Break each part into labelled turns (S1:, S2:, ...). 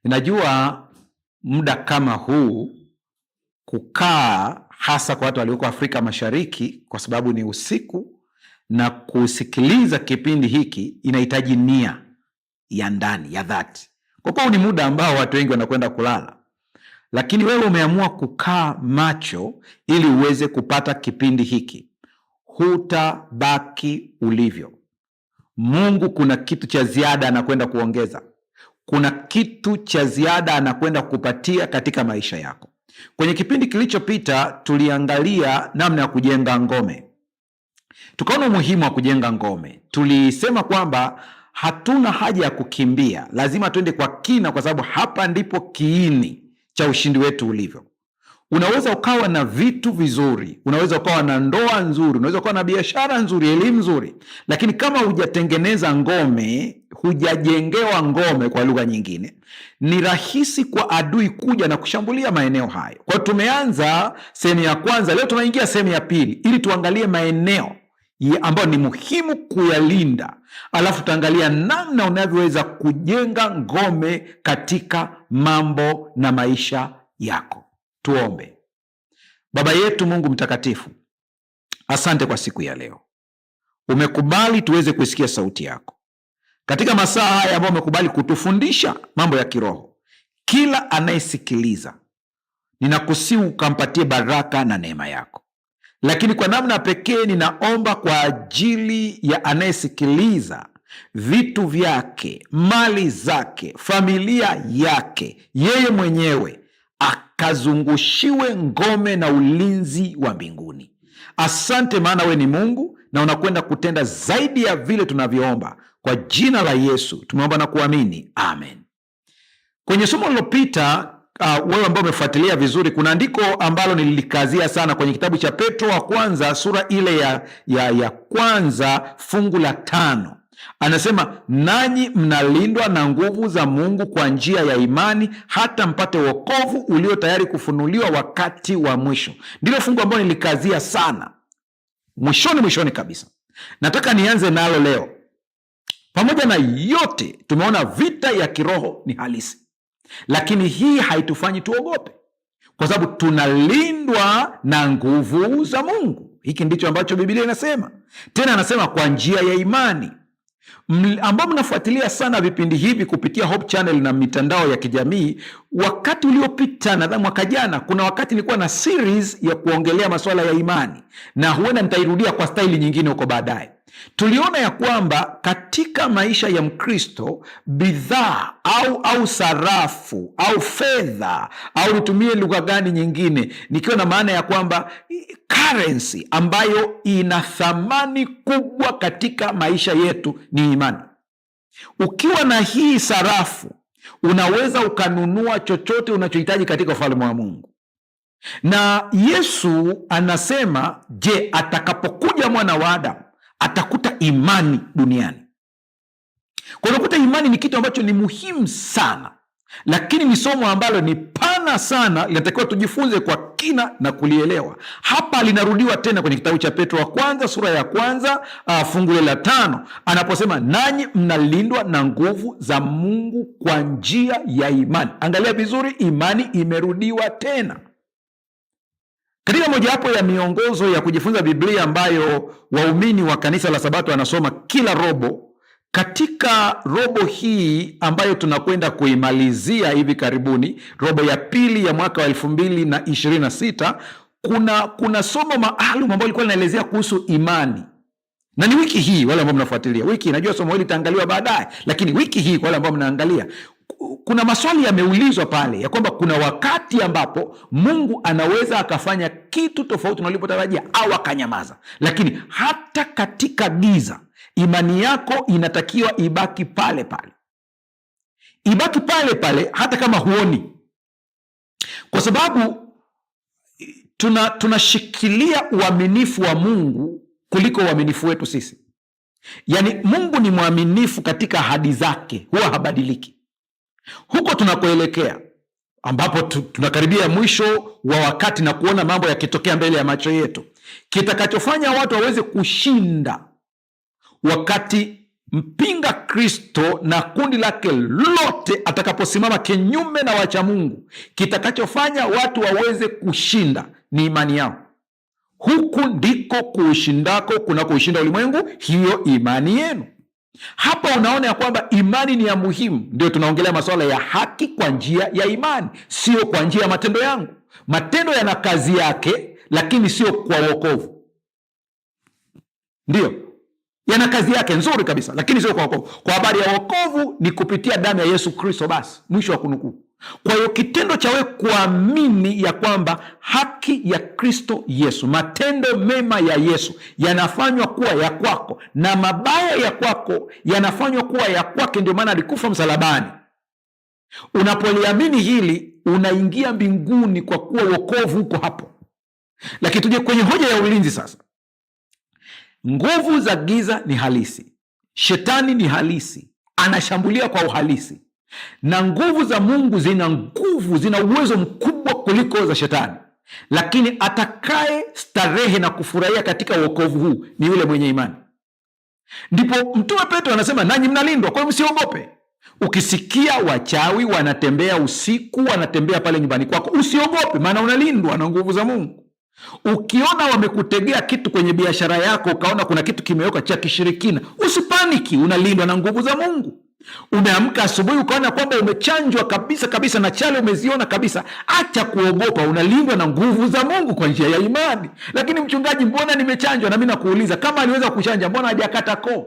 S1: Ninajua muda kama huu kukaa, hasa kwa watu walioko Afrika Mashariki, kwa sababu ni usiku, na kusikiliza kipindi hiki inahitaji nia ya ndani ya dhati, kwa kuwa ni muda ambao watu wengi wanakwenda kulala, lakini wewe umeamua kukaa macho ili uweze kupata kipindi hiki. Hutabaki ulivyo. Mungu kuna kitu cha ziada anakwenda kuongeza. Kuna kitu cha ziada anakwenda kupatia katika maisha yako. Kwenye kipindi kilichopita tuliangalia namna ya kujenga ngome, tukaona umuhimu wa kujenga ngome. Tulisema kwamba hatuna haja ya kukimbia, lazima tuende kwa kina, kwa sababu hapa ndipo kiini cha ushindi wetu ulivyo. Unaweza ukawa na vitu vizuri, unaweza ukawa na ndoa nzuri, unaweza ukawa na biashara nzuri, elimu nzuri, lakini kama hujatengeneza ngome, hujajengewa ngome, kwa lugha nyingine, ni rahisi kwa adui kuja na kushambulia maeneo hayo. Kwa hiyo tumeanza sehemu ya kwanza, leo tunaingia sehemu ya pili ili tuangalie maeneo ambayo ni muhimu kuyalinda, alafu tutaangalia namna unavyoweza kujenga ngome katika mambo na maisha yako. Tuombe. Baba yetu Mungu mtakatifu, asante kwa siku ya leo. Umekubali tuweze kuisikia sauti yako katika masaa haya ambayo umekubali kutufundisha mambo ya kiroho. Kila anayesikiliza, ninakusihi ukampatie baraka na neema yako, lakini kwa namna pekee ninaomba kwa ajili ya anayesikiliza, vitu vyake, mali zake, familia yake, yeye mwenyewe akazungushiwe ngome na ulinzi wa mbinguni. Asante, maana we ni Mungu na unakwenda kutenda zaidi ya vile tunavyoomba. Kwa jina la Yesu tumeomba na kuamini, amen. Kwenye somo lilopita, wewe ambao umefuatilia vizuri, kuna andiko ambalo nililikazia sana kwenye kitabu cha Petro wa kwanza, sura ile ya kwanza fungu la 5. Anasema, nanyi mnalindwa na nguvu za Mungu kwa njia ya imani, hata mpate wokovu ulio tayari kufunuliwa wakati wa mwisho. Ndilo fungu ambalo nilikazia sana mwishoni kabisa. Nataka nianze nalo leo. Pamoja na yote, tumeona vita ya kiroho ni halisi, lakini hii haitufanyi tuogope, kwa sababu tunalindwa na nguvu za Mungu. Hiki ndicho ambacho Biblia inasema. Tena anasema kwa njia ya imani. Ambao mnafuatilia sana vipindi hivi kupitia Hope Channel na mitandao ya kijamii, wakati uliopita, nadhani mwaka jana, kuna wakati nilikuwa na series ya kuongelea masuala ya imani, na huenda nitairudia kwa staili nyingine huko baadaye. Tuliona ya kwamba katika maisha ya Mkristo, bidhaa au sarafu au fedha, au nitumie lugha gani nyingine, nikiwa na maana ya kwamba currency ambayo ina thamani kubwa katika maisha yetu ni imani. Ukiwa na hii sarafu, unaweza ukanunua chochote unachohitaji katika ufalme wa Mungu. Na Yesu anasema, je, atakapokuja mwana wa Adamu atakuta imani duniani? Kwa unakuta imani ni kitu ambacho ni muhimu sana, lakini ni somo ambalo ni pana sana, linatakiwa tujifunze kwa kina na kulielewa. Hapa linarudiwa tena kwenye kitabu cha Petro wa kwanza, sura ya kwanza, fungu la 5, anaposema, nanyi mnalindwa na nguvu za Mungu kwa njia ya imani. Angalia vizuri, imani imerudiwa tena. Katika mojawapo ya miongozo ya kujifunza Biblia ambayo waumini wa kanisa la Sabato wanasoma kila robo, katika robo hii ambayo tunakwenda kuimalizia hivi karibuni, robo ya pili ya mwaka wa 2026, kuna somo maalum ambalo lilikuwa linaelezea kuhusu imani. Na ni wiki hii, wale ambao mnafuatilia wiki, najua somo hili litaangaliwa baadaye, lakini wiki hii kwa wale ambao mnaangalia, kuna maswali yameulizwa pale ya kwamba kuna wakati ambapo Mungu anaweza akafanya kitu tofauti na ulipotarajia au akanyamaza. Lakini hata katika giza, imani yako inatakiwa ibaki pale pale. Ibaki pale pale hata kama huoni. Kwa sababu tunashikilia uaminifu wa Mungu kuliko uaminifu wetu sisi. Yaani Mungu ni mwaminifu katika ahadi zake, huwa habadiliki. Huko tunakoelekea, ambapo tunakaribia mwisho wa wakati na kuona mambo yakitokea mbele ya macho yetu, kitakachofanya watu waweze kushinda wakati mpinga Kristo na kundi lake lote atakaposimama kinyume na wacha Mungu, kitakachofanya watu waweze kushinda ni imani yao. Huku ndiko kuushindako kunakoushinda ulimwengu, hiyo imani yenu. Hapa unaona ya kwamba imani ni ya muhimu. Ndio tunaongelea masuala ya haki kwa njia ya imani, sio kwa njia ya matendo yangu. Matendo yana kazi yake, lakini sio kwa wokovu. Ndio yana kazi yake nzuri kabisa, lakini sio kwa wokovu. Kwa habari ya wokovu ni kupitia damu ya Yesu Kristo, basi mwisho wa kunukuu. Kwa hiyo kitendo cha wewe kuamini ya kwamba haki ya Kristo Yesu, matendo mema ya Yesu yanafanywa kuwa ya kwako na mabaya ya kwako yanafanywa kuwa ya kwake, ndio maana alikufa msalabani. Unapoliamini hili unaingia mbinguni, kwa kuwa wokovu uko hapo. Lakini tuje kwenye hoja ya ulinzi sasa. Nguvu za giza ni halisi, shetani ni halisi, anashambulia kwa uhalisi, na nguvu za Mungu zina nguvu, zina uwezo mkubwa kuliko za shetani. Lakini atakaye starehe na kufurahia katika wokovu huu ni yule mwenye imani. Ndipo Mtume Petro anasema, nanyi mnalindwa, kwa hiyo msiogope. Ukisikia wachawi wanatembea usiku, wanatembea pale nyumbani kwako, usiogope, maana unalindwa na nguvu za Mungu. Ukiona wamekutegea kitu kwenye biashara yako, ukaona kuna kitu kimewekwa cha kishirikina, usipaniki, unalindwa na nguvu za Mungu. Umeamka asubuhi ukaona kwamba umechanjwa kabisa kabisa na chale umeziona kabisa, acha kuogopa, unalindwa na nguvu za Mungu kwa njia ya imani. Lakini mchungaji, mbona nimechanjwa? Na mimi nakuuliza, kama aliweza kuchanja, mbona hajakata koo?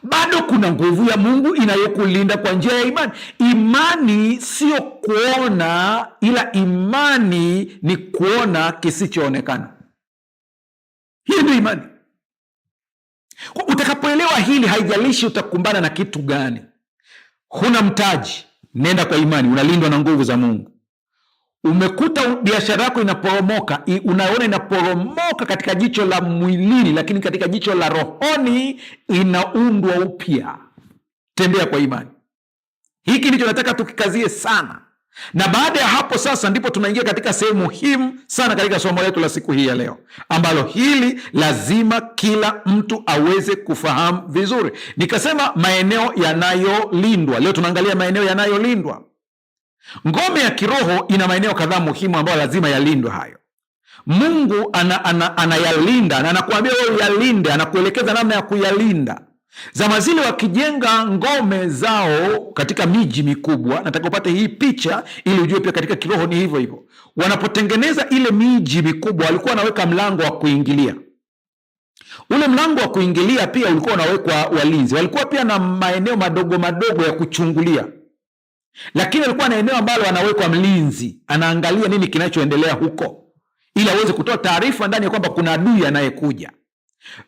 S1: Bado kuna nguvu ya Mungu inayokulinda kwa njia ya imani. Imani sio kuona, ila imani ni kuona kisichoonekana. Hii ndio imani. Utakapoelewa hili, haijalishi utakumbana na kitu gani. Huna mtaji, nenda kwa imani, unalindwa na nguvu za Mungu. Umekuta biashara yako inaporomoka, unaona inaporomoka katika jicho la mwilini, lakini katika jicho la rohoni inaundwa upya. Tembea kwa imani. Hiki ndicho nataka tukikazie sana. Na baada ya hapo sasa ndipo tunaingia katika sehemu muhimu sana katika somo letu la siku hii ya leo, ambalo hili lazima kila mtu aweze kufahamu vizuri. Nikasema maeneo yanayolindwa. Leo tunaangalia maeneo yanayolindwa. Ngome ya kiroho ina maeneo kadhaa muhimu ambayo lazima yalindwe. Hayo Mungu anayalinda na anakuambia wewe uyalinde, anakuelekeza namna ya kuyalinda. Zama zile wakijenga ngome zao katika miji mikubwa, nataka upate hii picha ili ujue pia katika kiroho ni hivyo hivyo. Wanapotengeneza ile miji mikubwa, walikuwa wanaweka mlango wa kuingilia. Ule mlango wa kuingilia pia ulikuwa unawekwa walinzi. Walikuwa pia na maeneo madogo madogo ya kuchungulia, lakini alikuwa na eneo ambalo anawekwa mlinzi, anaangalia nini kinachoendelea huko, ili aweze kutoa taarifa ndani ya kwamba kuna adui anayekuja.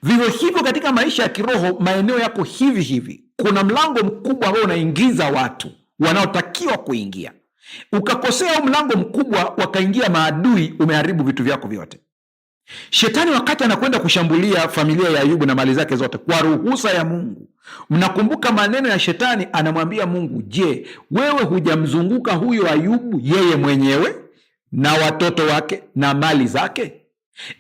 S1: Vivyo hivyo katika maisha ya kiroho, maeneo yako hivi hivi. Kuna mlango mkubwa ambao unaingiza watu wanaotakiwa kuingia. Ukakosea mlango mkubwa, wakaingia maadui, umeharibu vitu vyako vyote. Shetani wakati anakwenda kushambulia familia ya Ayubu na mali zake zote kwa ruhusa ya Mungu, mnakumbuka maneno ya Shetani, anamwambia Mungu, je, wewe hujamzunguka huyo Ayubu yeye mwenyewe na watoto wake na mali zake?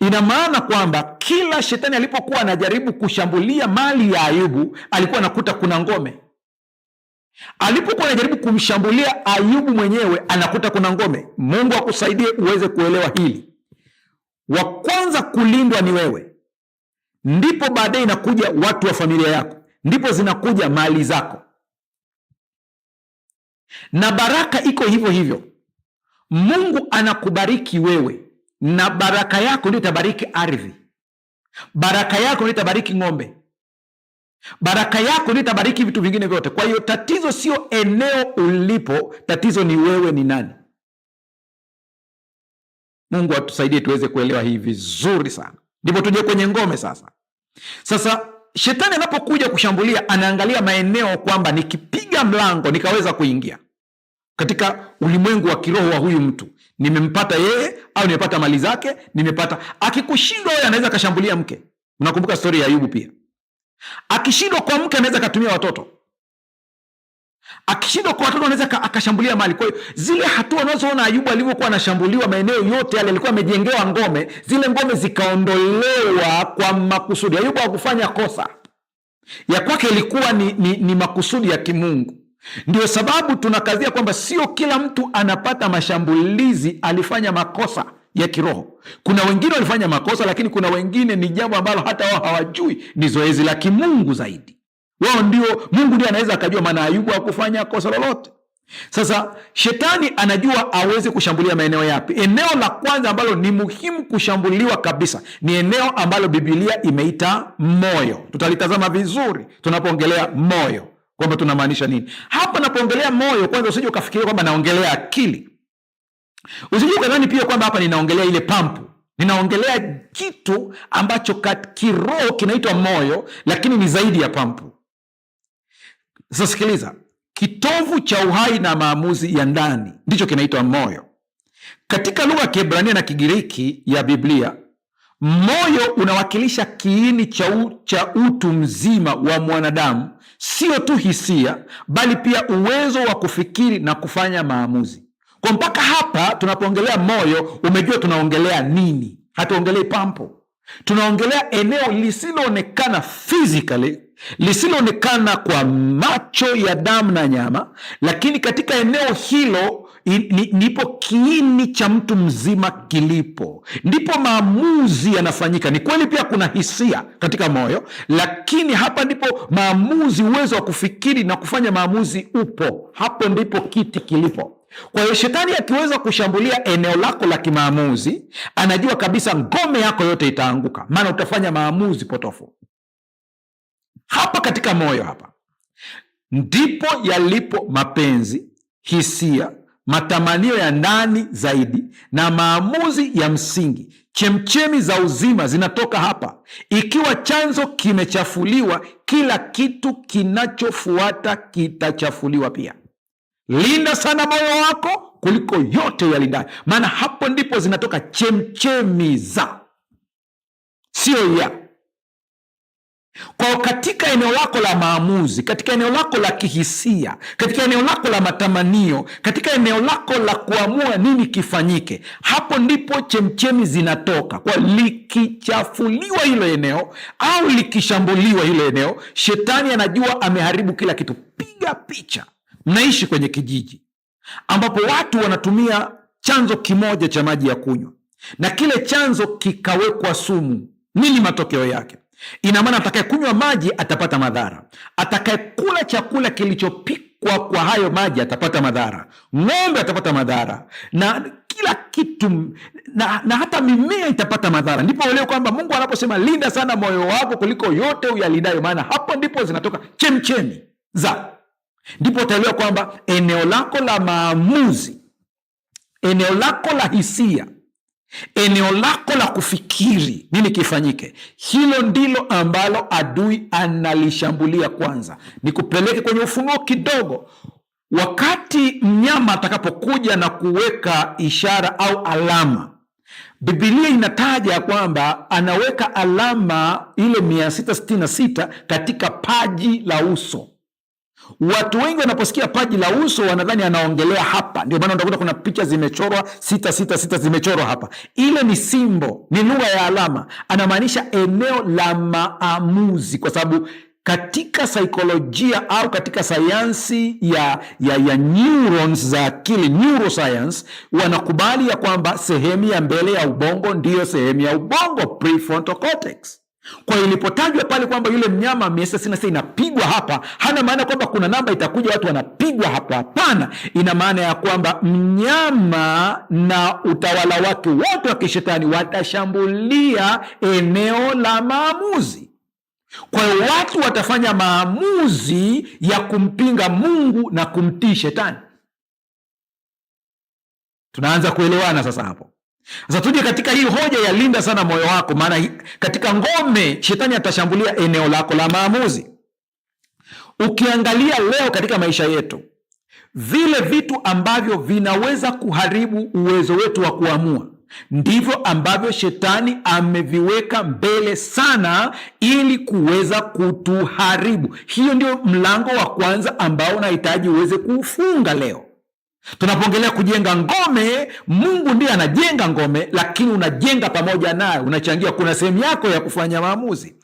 S1: Ina maana kwamba kila Shetani alipokuwa anajaribu kushambulia mali ya Ayubu, alikuwa anakuta kuna ngome. Alipokuwa anajaribu kumshambulia Ayubu mwenyewe, anakuta kuna ngome. Mungu akusaidie uweze kuelewa hili. Wa kwanza kulindwa ni wewe, ndipo baadaye inakuja watu wa familia yako, ndipo zinakuja mali zako, na baraka iko hivyo hivyo. Mungu anakubariki wewe, na baraka yako ndio itabariki ardhi. Baraka yako ndio itabariki ng'ombe. Baraka yako ndio itabariki vitu vingine vyote. Kwa hiyo tatizo sio eneo ulipo, tatizo ni wewe ni nani. Mungu atusaidie tuweze kuelewa hii vizuri sana. Ndipo tuje kwenye ngome sasa. Sasa Shetani anapokuja kushambulia, anaangalia maeneo kwamba nikipiga mlango nikaweza kuingia katika ulimwengu wa kiroho wa huyu mtu, nimempata yeye au nimepata mali zake, nimepata. Akikushindwa wewe, anaweza kashambulia mke. Unakumbuka story ya Ayubu pia. Akishindwa kwa mke, anaweza katumia watoto. Akishindwa kwa watoto, anaweza akashambulia mali. Kwa hiyo zile hatua unazoona Ayubu alivyokuwa anashambuliwa, maeneo yote yale alikuwa amejengewa ngome, zile ngome zikaondolewa kwa makusudi. Ayubu hakufanya kosa. ya kwake ilikuwa ni makusudi ya kimungu. Ndio sababu tunakazia kwamba sio kila mtu anapata mashambulizi alifanya makosa ya kiroho. Kuna wengine walifanya makosa, lakini kuna wengine ni jambo ambalo hata wao hawajui, ni zoezi la kimungu zaidi. Wao ndio, Mungu ndio anaweza akajua, maana Ayubu hakufanya kosa lolote. Sasa shetani anajua aweze kushambulia maeneo yapi. Eneo la kwanza ambalo ni muhimu kushambuliwa kabisa ni eneo ambalo Biblia imeita moyo. Tutalitazama vizuri tunapoongelea moyo kwamba tunamaanisha nini. Hapa napoongelea moyo, kwanza usije ukafikiria kwamba naongelea akili. Usije ukadhani pia kwamba hapa ninaongelea ile pampu. Ninaongelea kitu ambacho kiroho kinaitwa moyo, lakini ni zaidi ya pampu. Sasa sikiliza, kitovu cha uhai na maamuzi ya ndani ndicho kinaitwa moyo. Katika lugha ya Kiebrania na Kigiriki ya Biblia, moyo unawakilisha kiini cha utu mzima wa mwanadamu, sio tu hisia, bali pia uwezo wa kufikiri na kufanya maamuzi. Kwa mpaka hapa tunapoongelea moyo, umejua tunaongelea nini. Hatuongelei pampo. Tunaongelea eneo lisiloonekana physically, lisiloonekana kwa macho ya damu na nyama, lakini katika eneo hilo ndipo kiini cha mtu mzima kilipo, ndipo maamuzi yanafanyika. Ni kweli pia kuna hisia katika moyo, lakini hapa ndipo maamuzi, uwezo wa kufikiri na kufanya maamuzi upo. Hapo ndipo kiti kilipo. Kwa hiyo shetani akiweza kushambulia eneo lako la kimaamuzi, anajua kabisa ngome yako yote itaanguka, maana utafanya maamuzi potofu. Hapa katika moyo, hapa ndipo yalipo mapenzi, hisia, matamanio ya ndani zaidi na maamuzi ya msingi. Chemchemi za uzima zinatoka hapa. Ikiwa chanzo kimechafuliwa, kila kitu kinachofuata kitachafuliwa pia. Linda sana moyo wako kuliko yote yalindayo, maana hapo ndipo zinatoka chemchemi za, sio ya. Kwa katika eneo lako la maamuzi, katika eneo lako la kihisia, katika eneo lako la matamanio, katika eneo lako la kuamua nini kifanyike, hapo ndipo chemchemi zinatoka. Kwa likichafuliwa hilo eneo au likishambuliwa hilo eneo, shetani anajua ameharibu kila kitu. Piga picha, mnaishi kwenye kijiji ambapo watu wanatumia chanzo kimoja cha maji ya kunywa, na kile chanzo kikawekwa sumu. Nini matokeo yake? Ina maana atakayekunywa maji atapata madhara, atakayekula chakula kilichopikwa kwa hayo maji atapata madhara, ng'ombe atapata madhara, na kila kitu na hata mimea itapata madhara. Ndipo uelewe kwamba Mungu anaposema linda sana moyo wako kuliko yote uyalindayo, maana hapo ndipo zinatoka chemchemi za. Ndipo utaelewa kwamba eneo lako la maamuzi, eneo lako la hisia, eneo lako la kufikiri nini kifanyike, hilo ndilo ambalo adui analishambulia kwanza. Nikupeleke kwenye Ufunuo kidogo. Wakati mnyama atakapokuja na kuweka ishara au alama, Biblia inataja kwamba anaweka alama ile 666 katika paji la uso. Watu wengi wanaposikia paji la uso wanadhani anaongelea hapa. Ndio maana utakuta kuna picha zimechorwa 666 zimechorwa hapa. Ile ni simbo, ni lugha ya alama. Anamaanisha eneo la maamuzi, kwa sababu katika saikolojia au katika sayansi ya neurons za akili, neuroscience, wanakubali ya kwamba sehemu ya mbele ya ubongo ndiyo sehemu ya ubongo, prefrontal cortex. Kwa ilipotajwa pale kwamba yule mnyama 666 inapigwa hapa, hana maana kwamba kuna namba itakuja watu wanapigwa hapa. Hapana, ina maana ya kwamba mnyama na utawala wake wote wa kishetani watashambulia eneo la maamuzi. Kwa hiyo watu watafanya maamuzi ya kumpinga Mungu na kumtii shetani. Tunaanza kuelewana sasa hapo. Sasa tuje katika hii hoja ya linda sana moyo wako, maana katika ngome shetani atashambulia eneo lako la maamuzi. Ukiangalia leo katika maisha yetu, vile vitu ambavyo vinaweza kuharibu uwezo wetu wa kuamua ndivyo ambavyo shetani ameviweka mbele sana ili kuweza kutuharibu. Hiyo ndio mlango wa kwanza ambao unahitaji uweze kuufunga leo. Tunapoongelea kujenga ngome, Mungu ndiye anajenga ngome, lakini unajenga pamoja naye, unachangia. Kuna sehemu yako ya kufanya maamuzi.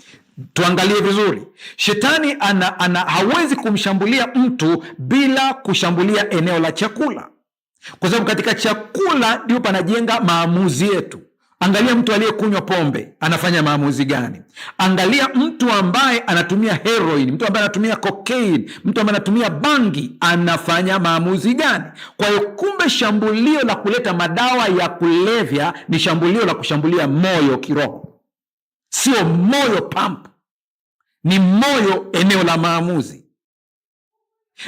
S1: Tuangalie vizuri, shetani hawezi kumshambulia mtu bila kushambulia eneo la chakula, kwa sababu katika chakula ndio panajenga maamuzi yetu. Angalia mtu aliyekunywa pombe anafanya maamuzi gani? Angalia mtu ambaye anatumia heroin, mtu ambaye anatumia cocaine, mtu ambaye anatumia bangi anafanya maamuzi gani? Kwa hiyo kumbe shambulio la kuleta madawa ya kulevya ni shambulio la kushambulia moyo kiroho, sio moyo pump, ni moyo, eneo la maamuzi.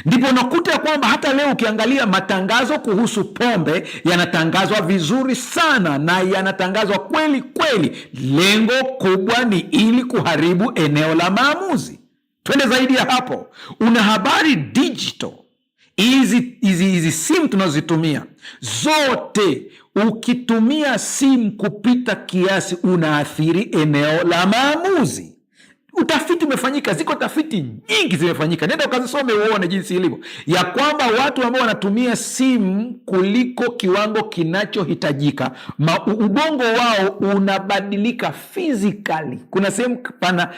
S1: Ndipo unakuta kwamba hata leo ukiangalia matangazo kuhusu pombe yanatangazwa vizuri sana na yanatangazwa kweli kweli. Lengo kubwa ni ili kuharibu eneo la maamuzi. Twende zaidi ya hapo, una habari digital, hizi simu tunazozitumia zote, ukitumia simu kupita kiasi unaathiri eneo la maamuzi. Utafiti umefanyika, ziko tafiti nyingi zimefanyika, nenda ukazisome uone jinsi ilivyo, ya kwamba watu ambao wanatumia simu kuliko kiwango kinachohitajika, ubongo wao unabadilika physically. Kuna sehemu pana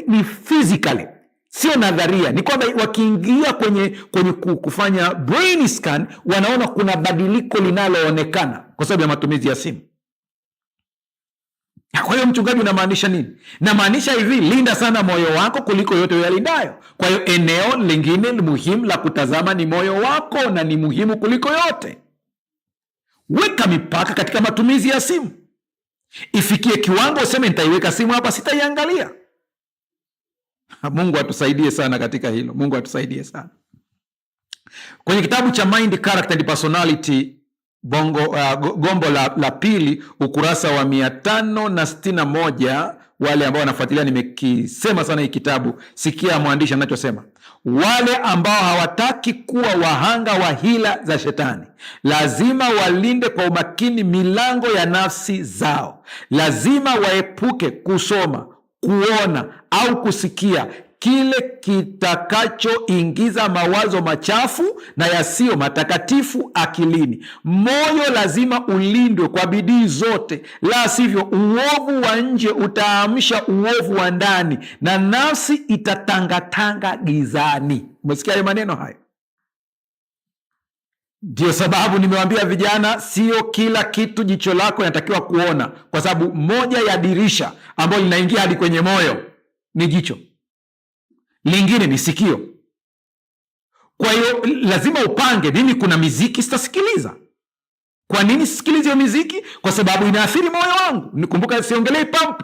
S1: ni physically, sio nadharia, ni kwamba wakiingia kwenye kufanya brain scan wanaona kuna badiliko linaloonekana kwa sababu ya matumizi ya simu. Kwa hiyo mchungaji, unamaanisha nini? Namaanisha hivi, linda sana moyo wako kuliko yote uyalindayo. Kwa hiyo eneo lingine muhimu la kutazama ni moyo wako, na ni muhimu kuliko yote. Weka mipaka katika matumizi ya simu. Ifikie kiwango useme nitaiweka simu hapa, sitaiangalia. Mungu atusaidie sana katika hilo. Mungu atusaidie sana. Kwenye kitabu cha Mind, Character and Personality, gombo la pili, ukurasa wa 561, wale ambao wanafuatilia, nimekisema sana hii kitabu, sikia mwandishi anachosema. Wale ambao hawataki kuwa wahanga wa hila za shetani lazima walinde kwa umakini milango ya nafsi zao. Lazima waepuke kusoma, kuona au kusikia kile kitakachoingiza mawazo machafu na yasiyo matakatifu akilini. Moyo lazima ulindwe kwa bidii zote, la sivyo uovu wa nje utaamsha uovu wa ndani na nafsi itatangatanga gizani. Umesikia hayo maneno hayo? Ndio sababu nimewambia vijana, sio kila kitu jicho lako inatakiwa kuona, kwa sababu moja ya dirisha ambayo linaingia hadi kwenye moyo ni jicho, lingine ni sikio. Kwa hiyo lazima upange, mimi kuna miziki sitasikiliza. Kwa nini sisikilize hiyo miziki? Kwa sababu inaathiri moyo wangu. Nikumbuka, siongelei pump.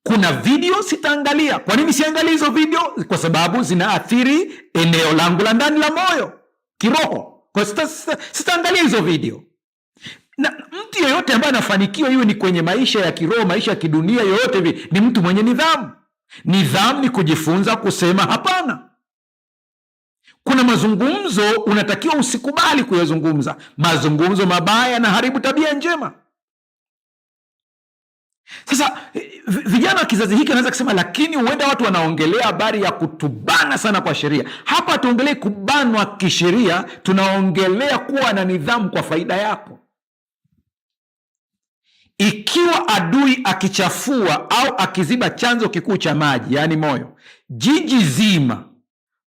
S1: Kuna video sitaangalia. Kwa nini siangalia hizo video? Kwa sababu zinaathiri eneo langu la ndani la moyo kiroho. Kwa sitaangalia hizo video. Na mtu yeyote ambaye anafanikiwa, iwe ni kwenye maisha ya kiroho, maisha ya kidunia, yoyote hivi, ni mtu mwenye nidhamu. Nidhamu ni kujifunza kusema hapana. Kuna mazungumzo unatakiwa usikubali kuyazungumza. Mazungumzo mabaya yanaharibu tabia njema. Sasa vijana wa kizazi hiki wanaweza kusema, lakini huenda watu wanaongelea habari ya kutubana sana kwa sheria. Hapa tuongelee kubanwa kisheria, tunaongelea kuwa na nidhamu kwa faida yako. Ikiwa adui akichafua au akiziba chanzo kikuu cha maji, yaani moyo, jiji zima,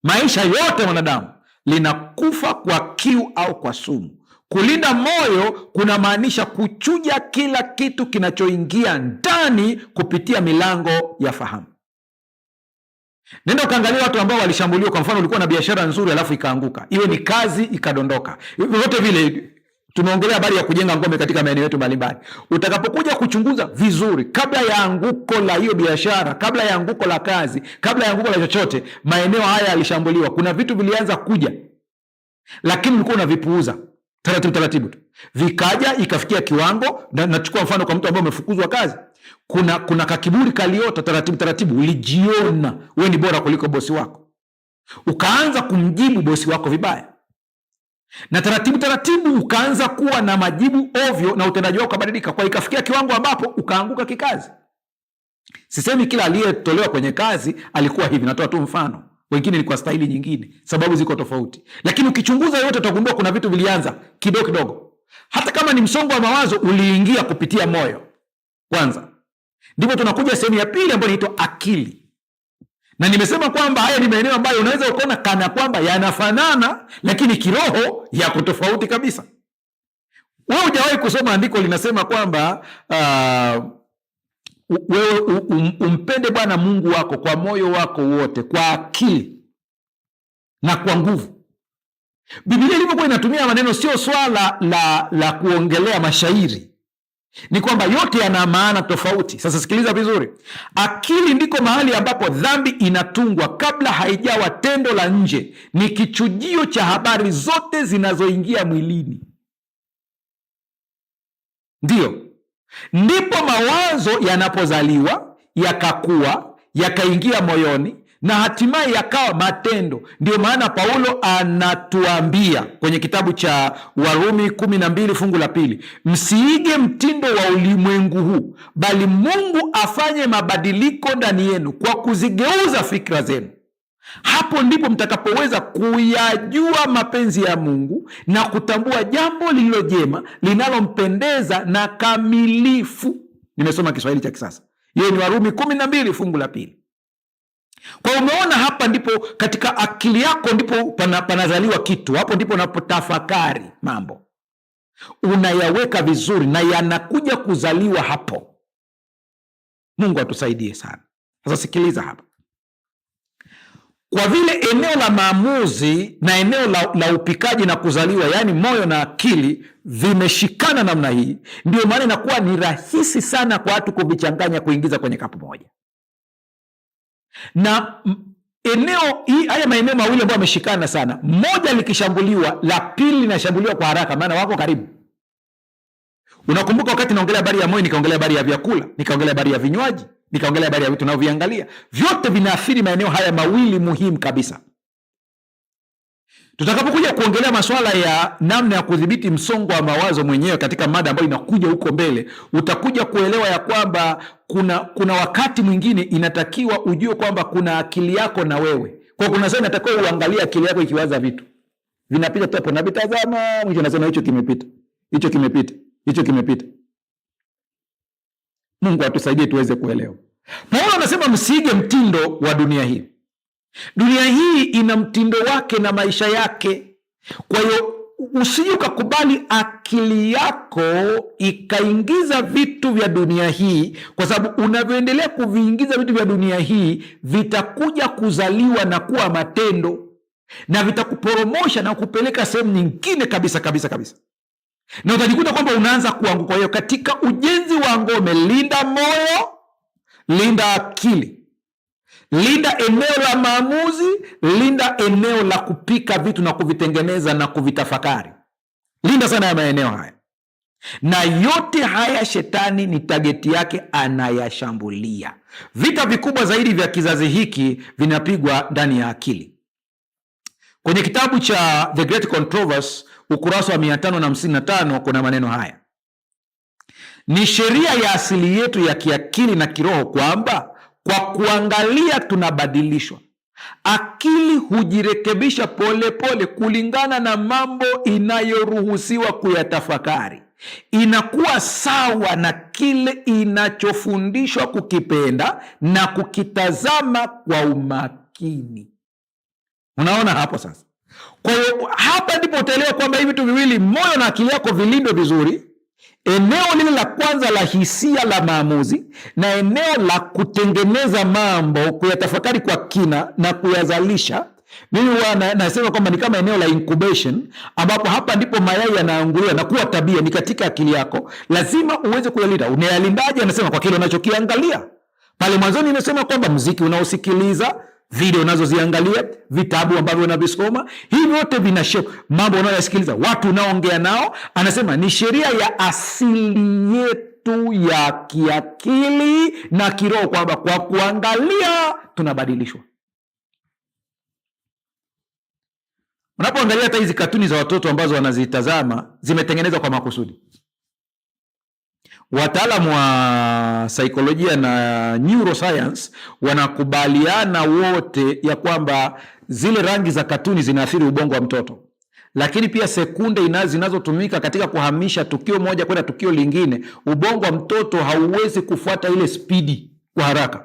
S1: maisha yote ya mwanadamu linakufa kwa kiu au kwa sumu. Kulinda moyo kuna maanisha kuchuja kila kitu kinachoingia ndani kupitia milango ya fahamu. Nenda ukaangalia watu ambao walishambuliwa. Kwa mfano, ulikuwa na biashara nzuri alafu ikaanguka, iwe ni kazi ikadondoka, vyote vile. Tunaongelea habari ya kujenga ngome katika maeneo yetu mbalimbali. Utakapokuja kuchunguza vizuri, kabla ya anguko la hiyo biashara, kabla ya anguko la kazi, kabla ya anguko la chochote, maeneo haya yalishambuliwa. Kuna vitu vilianza kuja, lakini ulikuwa unavipuuza taratibu taratibu tu, vikaja ikafikia kiwango. Nachukua mfano kwa mtu ambaye umefukuzwa kazi. Kuna kakiburi kaliota taratibu taratibu, ulijiona wewe ni bora kuliko bosi wako, ukaanza kumjibu bosi wako vibaya, na taratibu taratibu ukaanza kuwa na majibu ovyo na utendaji wako ukabadilika, kwa ikafikia kiwango ambapo ukaanguka kikazi. Sisemi kila aliyetolewa kwenye kazi alikuwa hivi, natoa tu mfano. Wengine ni kwa staili nyingine, sababu ziko tofauti. Lakini ukichunguza yote utagundua kuna vitu vilianza kidogo kidogo. Hata kama ni msongo wa mawazo, uliingia kupitia moyo kwanza, Ndipo tunakuja sehemu ya pili ambayo inaitwa akili, na nimesema kwamba haya ni maeneo ambayo unaweza ukaona kana kwamba yanafanana, lakini kiroho yako tofauti kabisa. Wewe hujawahi kusoma andiko linasema kwamba wewe umpende Bwana Mungu wako kwa moyo wako wote, kwa akili na kwa nguvu. Biblia ilivyokuwa inatumia maneno, sio swala la kuongelea mashairi, ni kwamba yote yana maana tofauti. Sasa sikiliza vizuri, akili ndiko mahali ambapo dhambi inatungwa kabla haijawa tendo la nje, ni kichujio cha habari zote zinazoingia mwilini. Ndiyo, ndipo mawazo yanapozaliwa, yakakua, yakaingia moyoni na hatimaye yakawa matendo. Ndio maana Paulo anatuambia kwenye kitabu cha Warumi 12 fungu la 2, msiige mtindo wa ulimwengu huu, bali Mungu afanye mabadiliko ndani yenu kwa kuzigeuza fikra zenu. Hapo ndipo mtakapoweza kuyajua mapenzi ya Mungu na kutambua jambo lililo jema, linalompendeza na kamilifu. Nimesoma Kiswahili cha kisasa. Hiyo ni Warumi 12 fungu la 2. Kwa umeona, hapa ndipo katika akili yako ndipo panazaliwa kitu. Hapo ndipo unapotafakari mambo, unayaweka vizuri na yanakuja kuzaliwa hapo. Mungu atusaidie sana. Sasa sikiliza hapa, kwa vile eneo la maamuzi na eneo la upikaji na kuzaliwa, yaani moyo na akili, vimeshikana namna hii, ndio maana inakuwa ni rahisi sana kwa watu kuvichanganya, kuingiza kwenye kapu moja. Na haya maeneo mawili ambayo yameshikana sana, moja likishambuliwa, la pili linashambuliwa kwa haraka, maana wako karibu. Unakumbuka wakati naongelea habari ya moyo, nikaongelea habari ya vyakula, nikaongelea habari ya vinywaji, nikaongelea habari ya vitu tunavyoviangalia. Vyote vinaathiri maeneo haya mawili muhimu kabisa. Tutakapokuja kuongelea masuala ya namna ya kudhibiti msongo wa mawazo mwenyewe katika mada ambayo inakuja huko mbele, utakuja kuelewa ya kwamba kuna wakati mwingine inatakiwa ujue kwamba kuna akili yako na wewe. Kwa kuna sasa inatakiwa uangalie akili yako ikiwaza vitu. Vinapita tu hapo na vitazama, mwisho nasema hicho kimepita. Hicho kimepita. Hicho kimepita. Mungu atusaidie tuweze kuelewa. Paulo anasema msiige mtindo wa dunia hii. Dunia hii ina mtindo wake na maisha yake. Kwa hiyo usije ukakubali akili yako ikaingiza vitu vya dunia hii, kwa sababu unavyoendelea kuviingiza vitu vya dunia hii vitakuja kuzaliwa na kuwa matendo, na vitakuporomosha na kupeleka sehemu nyingine kabisa kabisa kabisa, na utajikuta kwamba unaanza kuanguka. Kwa hiyo katika ujenzi wa ngome, linda moyo, linda akili, linda eneo la maamuzi, linda eneo la kupika vitu na kuvitengeneza na kuvitafakari. Linda sana ya maeneo haya, na yote haya shetani ni tageti yake, anayashambulia. Vita vikubwa zaidi vya kizazi hiki vinapigwa ndani ya akili. Kwenye kitabu cha The Great Controversy ukurasa wa 555 kuna maneno haya: ni sheria ya asili yetu ya kiakili na kiroho kwamba kwa kuangalia tunabadilishwa. Akili hujirekebisha pole pole kulingana na mambo inayoruhusiwa kuyatafakari. Inakuwa sawa na kile inachofundishwa kukipenda na kukitazama kwa umakini. Unaona hapo sasa? Kwa hiyo hapa ndipo utaelewa kwamba hivi vitu viwili, moyo na akili yako, vilindwe vizuri. Eneo lile la kwanza la hisia, la maamuzi, na eneo la kutengeneza mambo, kuyatafakari kwa kina na kuyazalisha. Mimi huwa nasema kwamba ni kama eneo la incubation, ambapo hapa ndipo mayai yanaanguliwa na kuwa tabia. Ni katika akili yako, lazima uweze kuyalinda. Unayalindaje? Anasema kwa kile unachokiangalia. Pale mwanzoni nimesema kwamba muziki unaosikiliza, video unazoziangalia, vitabu ambavyo unavisoma, hivi vyote vina mambo unayoyasikiliza, watu unaoongea nao. Anasema ni sheria ya asili yetu ya kiakili na kiroho kwamba kwa kuangalia tunabadilishwa. Unapoangalia hata hizi katuni za watoto ambazo wanazitazama, zimetengenezwa kwa makusudi. Wataalamu wa saikolojia na neuroscience wanakubaliana wote ya kwamba zile rangi za katuni zinaathiri ubongo wa mtoto, lakini pia sekunde zinazotumika katika kuhamisha tukio moja kwenda tukio lingine, ubongo wa mtoto hauwezi kufuata ile spidi kwa haraka.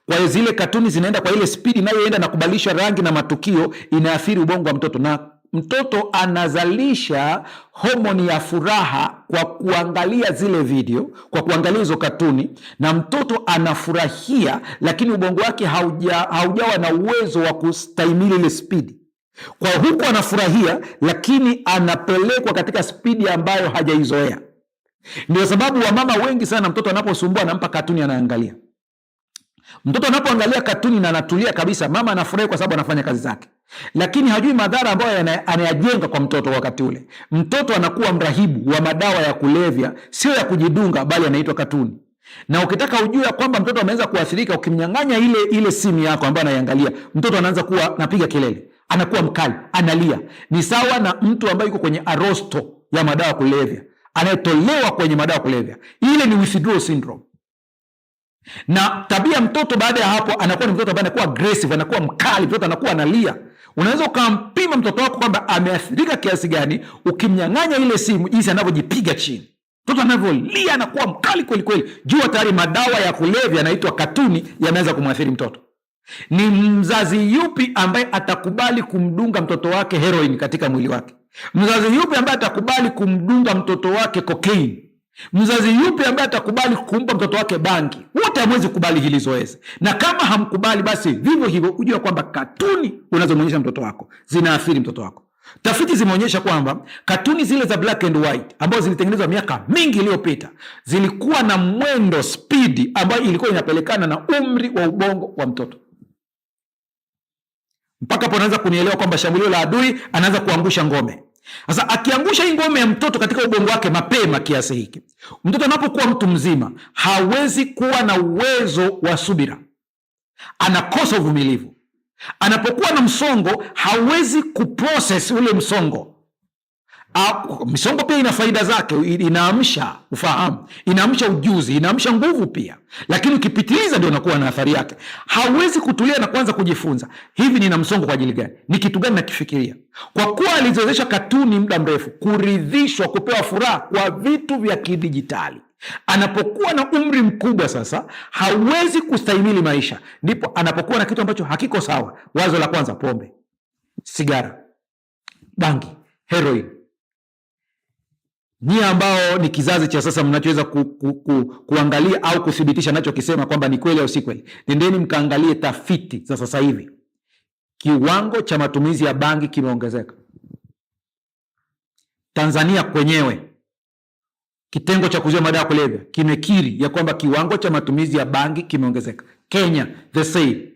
S1: Kwa hiyo zile katuni zinaenda kwa ile spidi inayoenda na kubadilisha rangi na matukio, inaathiri ubongo wa mtoto, na mtoto anazalisha homoni ya furaha kwa kuangalia zile video, kwa kuangalia hizo katuni, na mtoto anafurahia, lakini ubongo wake haujawa na uwezo wa kustahimili ile spidi. Kwa huku anafurahia, lakini anapelekwa katika spidi ambayo hajaizoea. Ndio sababu wamama wengi sana, mtoto anaposumbua anampa katuni, anaangalia. Mtoto anapoangalia katuni na anatulia kabisa, mama anafurahi kwa sababu anafanya kazi zake, lakini hajui madhara ambayo anayajenga kwa mtoto. Wakati ule mtoto anakuwa mrahibu wa madawa ya kulevya, sio ya kujidunga, bali anaitwa katuni. Na ukitaka ujue kwamba mtoto ameanza kuathirika, ukimnyang'anya ile simu yako ambayo anaiangalia, mtoto anaanza kuwa napiga kelele, anakuwa mkali, analia. Ni sawa na mtu ambaye yuko kwenye arosto ya madawa ya kulevya, anayetolewa kwenye madawa ya kulevya. Ile ni withdrawal syndrome. Na tabia mtoto baada ya hapo anakuwa ni mtoto ambaye anakuwa aggressive, anakuwa mkali, mtoto anakuwa analia. Unaweza ukampima mtoto wako kwamba ameathirika kiasi gani ukimnyang'anya ile simu, jinsi anavyojipiga chini. Mtoto anavyolia anakuwa mkali kweli kweli. Jua tayari madawa ya kulevya yanaitwa katuni yameanza kumwathiri mtoto. Ni mzazi yupi ambaye atakubali kumdunga mtoto wake heroin katika mwili wake? Mzazi yupi ambaye atakubali kumdunga mtoto wake cocaine? Mzazi yupi ambaye atakubali kumpa mtoto wake bangi? Wote hamwezi kubali hili zoezi. Na kama hamkubali, basi vivyo hivyo ujue kwamba katuni unazomwonyesha mtoto wako zinaathiri mtoto wako. Tafiti zimeonyesha kwamba katuni zile za black and white ambazo zilitengenezwa miaka mingi iliyopita zilikuwa na mwendo, spidi ambayo ilikuwa inapelekana na umri wa ubongo wa mtoto. Mpaka hapo anaanza kunielewa kwamba shambulio la adui anaanza kuangusha ngome. Sasa akiangusha hii ngome ya mtoto katika ubongo wake mapema kiasi hiki, mtoto anapokuwa mtu mzima hawezi kuwa na uwezo wa subira, anakosa uvumilivu. Anapokuwa na msongo hawezi kuprocess ule msongo. Misongo pia ina faida zake, inaamsha ufahamu, inaamsha ujuzi, inaamsha nguvu pia, lakini ukipitiliza ndio unakuwa na athari yake. Hawezi kutulia na kuanza kujifunza, hivi nina msongo kwa ajili gani, ni kitu gani nakifikiria? Kwa kuwa alizoezesha katuni muda mrefu kuridhishwa, kupewa furaha kwa vitu vya kidijitali, anapokuwa na umri mkubwa sasa hawezi kustahimili maisha. Ndipo anapokuwa na kitu ambacho hakiko sawa. Wazo la kwanza, pombe, sigara, bangi, heroin. Nyie ambao ni kizazi cha sasa, mnachoweza kuangalia au kuthibitisha nachokisema kwamba ni kweli au si kweli, nendeni mkaangalie tafiti za sasa hivi. Kiwango cha matumizi ya bangi kimeongezeka. Tanzania kwenyewe, kitengo cha kuzuia madawa ya kulevya kimekiri ya kwamba kiwango cha matumizi ya bangi kimeongezeka. Kenya the same,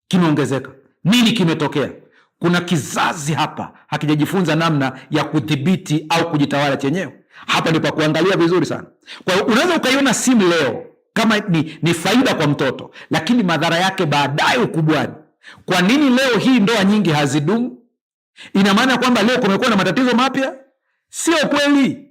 S1: kimeongezeka. Nini kimetokea? Kuna kizazi hapa hakijajifunza namna ya kudhibiti au kujitawala chenyewe. Hapa ndipo kuangalia vizuri sana. Kwa hiyo unaweza ukaiona simu leo kama ni faida kwa mtoto, lakini madhara yake baadaye ukubwani. Kwa nini leo hii ndoa nyingi hazidumu? Ina maana kwamba leo kumekuwa na matatizo mapya? Sio kweli.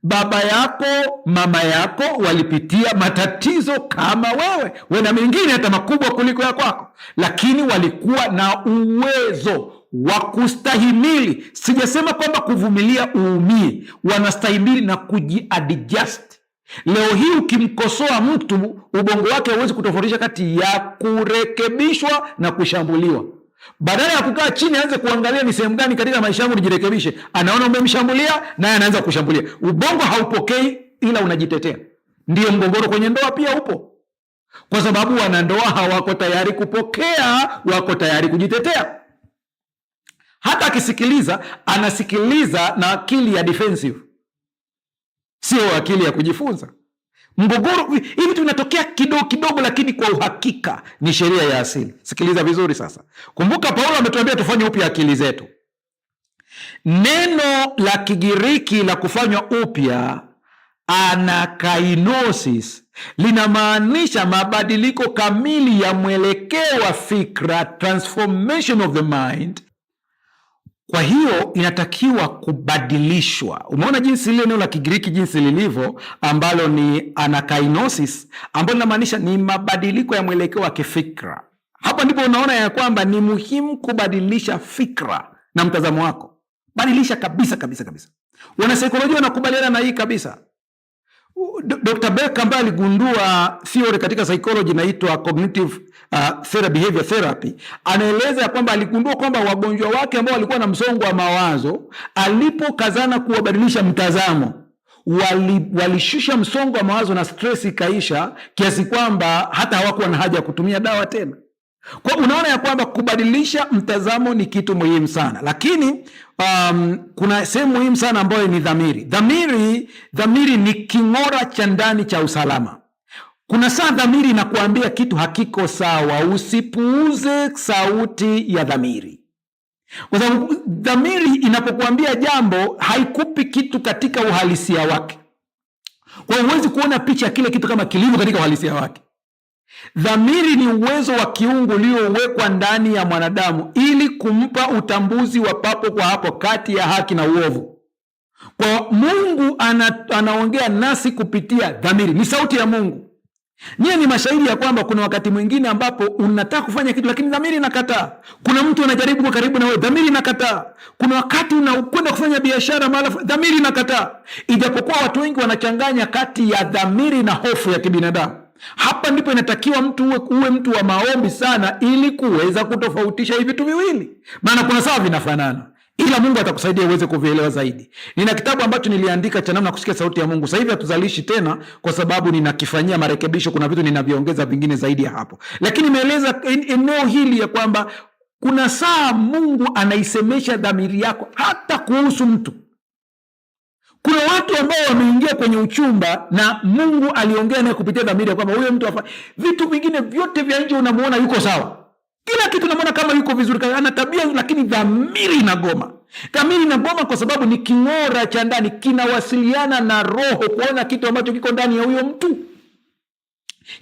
S1: Baba yako, mama yako walipitia matatizo kama wewe na mengine hata makubwa kuliko ya kwako, lakini walikuwa na uwezo wa kustahimili. Sijasema kwamba kuvumilia uumie, wanastahimili na kujiadjust. Leo hii ukimkosoa mtu, ubongo wake hauwezi kutofautisha kati ya kurekebishwa na kushambuliwa. Badala ya kukaa chini aanze kuangalia ni sehemu gani katika maisha yangu nijirekebishe, anaona umemshambulia naye anaanza kushambulia. Ubongo haupokei, ila unajitetea. Ndiyo mgogoro kwenye ndoa pia upo, kwa sababu wanandoa hawako tayari kupokea, wako tayari kujitetea. Hata akisikiliza, anasikiliza na akili ya defensive, sio akili ya kujifunza. Mgogoro hivi tunatokea kidogo kidogo, lakini kwa uhakika ni sheria ya asili. Sikiliza vizuri sasa. Kumbuka Paulo ametuambia tufanye upya akili zetu. Neno la Kigiriki la kufanywa upya, anakainosis, linamaanisha mabadiliko kamili ya mwelekeo wa fikra, transformation of the mind. Kwa hiyo inatakiwa kubadilishwa. Umeona jinsi ile neno la Kigiriki jinsi lilivyo, ambalo ni anakainosis, ambalo linamaanisha ni mabadiliko ya mwelekeo wa kifikra. Hapa ndipo unaona ya kwamba ni muhimu kubadilisha fikra na mtazamo wako. Badilisha kabisa kabisa kabisa. Wanasaikolojia wanakubaliana na hii kabisa. Dr. Beck ambaye aligundua theory katika psychology inaitwa cognitive behavior therapy, anaeleza ya kwamba aligundua kwamba wagonjwa wake ambao walikuwa na msongo wa mawazo, alipokazana kuwabadilisha mtazamo, walishusha msongo wa mawazo na stress ikaisha, kiasi kwamba hata hawakuwa na haja ya kutumia dawa tena. Kwa unaona ya kwamba kubadilisha mtazamo ni kitu muhimu sana, lakini kuna sehemu muhimu sana ambayo ni dhamiri. Dhamiri ni king'ora cha ndani cha usalama. Kuna saa dhamiri inakuambia kitu hakiko sawa, usipuuze sauti ya dhamiri. Kwa sababu dhamiri inapokuambia jambo haikupi kitu katika uhalisia wake. Kwa hiyo huwezi kuona picha ya kile kitu kama kilivyo katika uhalisia wake. Dhamiri ni uwezo wa kiungu uliowekwa ndani ya mwanadamu ili kumpa utambuzi wa papo kwa hapo kati ya haki na uovu. Kwa Mungu anaongea nasi kupitia dhamiri, ni sauti ya Mungu. Nyie ni mashahidi ya kwamba kuna wakati mwingine ambapo unataka kufanya kitu lakini dhamiri inakataa. Kuna mtu anajaribu kwa karibu na wewe, dhamiri inakataa. Kuna wakati unakwenda kufanya biashara mahali, dhamiri inakataa. Ijapokuwa watu wengi wanachanganya kati ya dhamiri na hofu ya kibinadamu. Hapa ndipo inatakiwa mtu uwe mtu wa maombi sana ili kuweza kutofautisha hivi vitu viwili. Maana kuna sawa vinafanana, ila Mungu atakusaidia uweze kuvielewa zaidi. Nina kitabu ambacho niliandika cha namna kusikia sauti ya Mungu. Sasa hivi hatuzalishi tena kwa sababu ninakifanyia marekebisho, kuna vitu ninaviongeza vingine zaidi ya hapo. Lakini nimeeleza eneo hili ya kwamba kuna saa Mungu anaisemesha dhamiri yako hata kuhusu mtu. Kuna watu ambao wameingia kwenye uchumba na Mungu aliongea naye kupitia dhamiri ya kwamba huyo mtu vitu vingine vyote vya nje unamuona yuko sawa. Kila kitu unamuona kama yuko vizuri, ana tabia, lakini dhamiri inagoma. Dhamiri inagoma kwa sababu ni king'ora cha ndani, kinawasiliana na roho kuona kitu ambacho kiko ndani ya huyo mtu.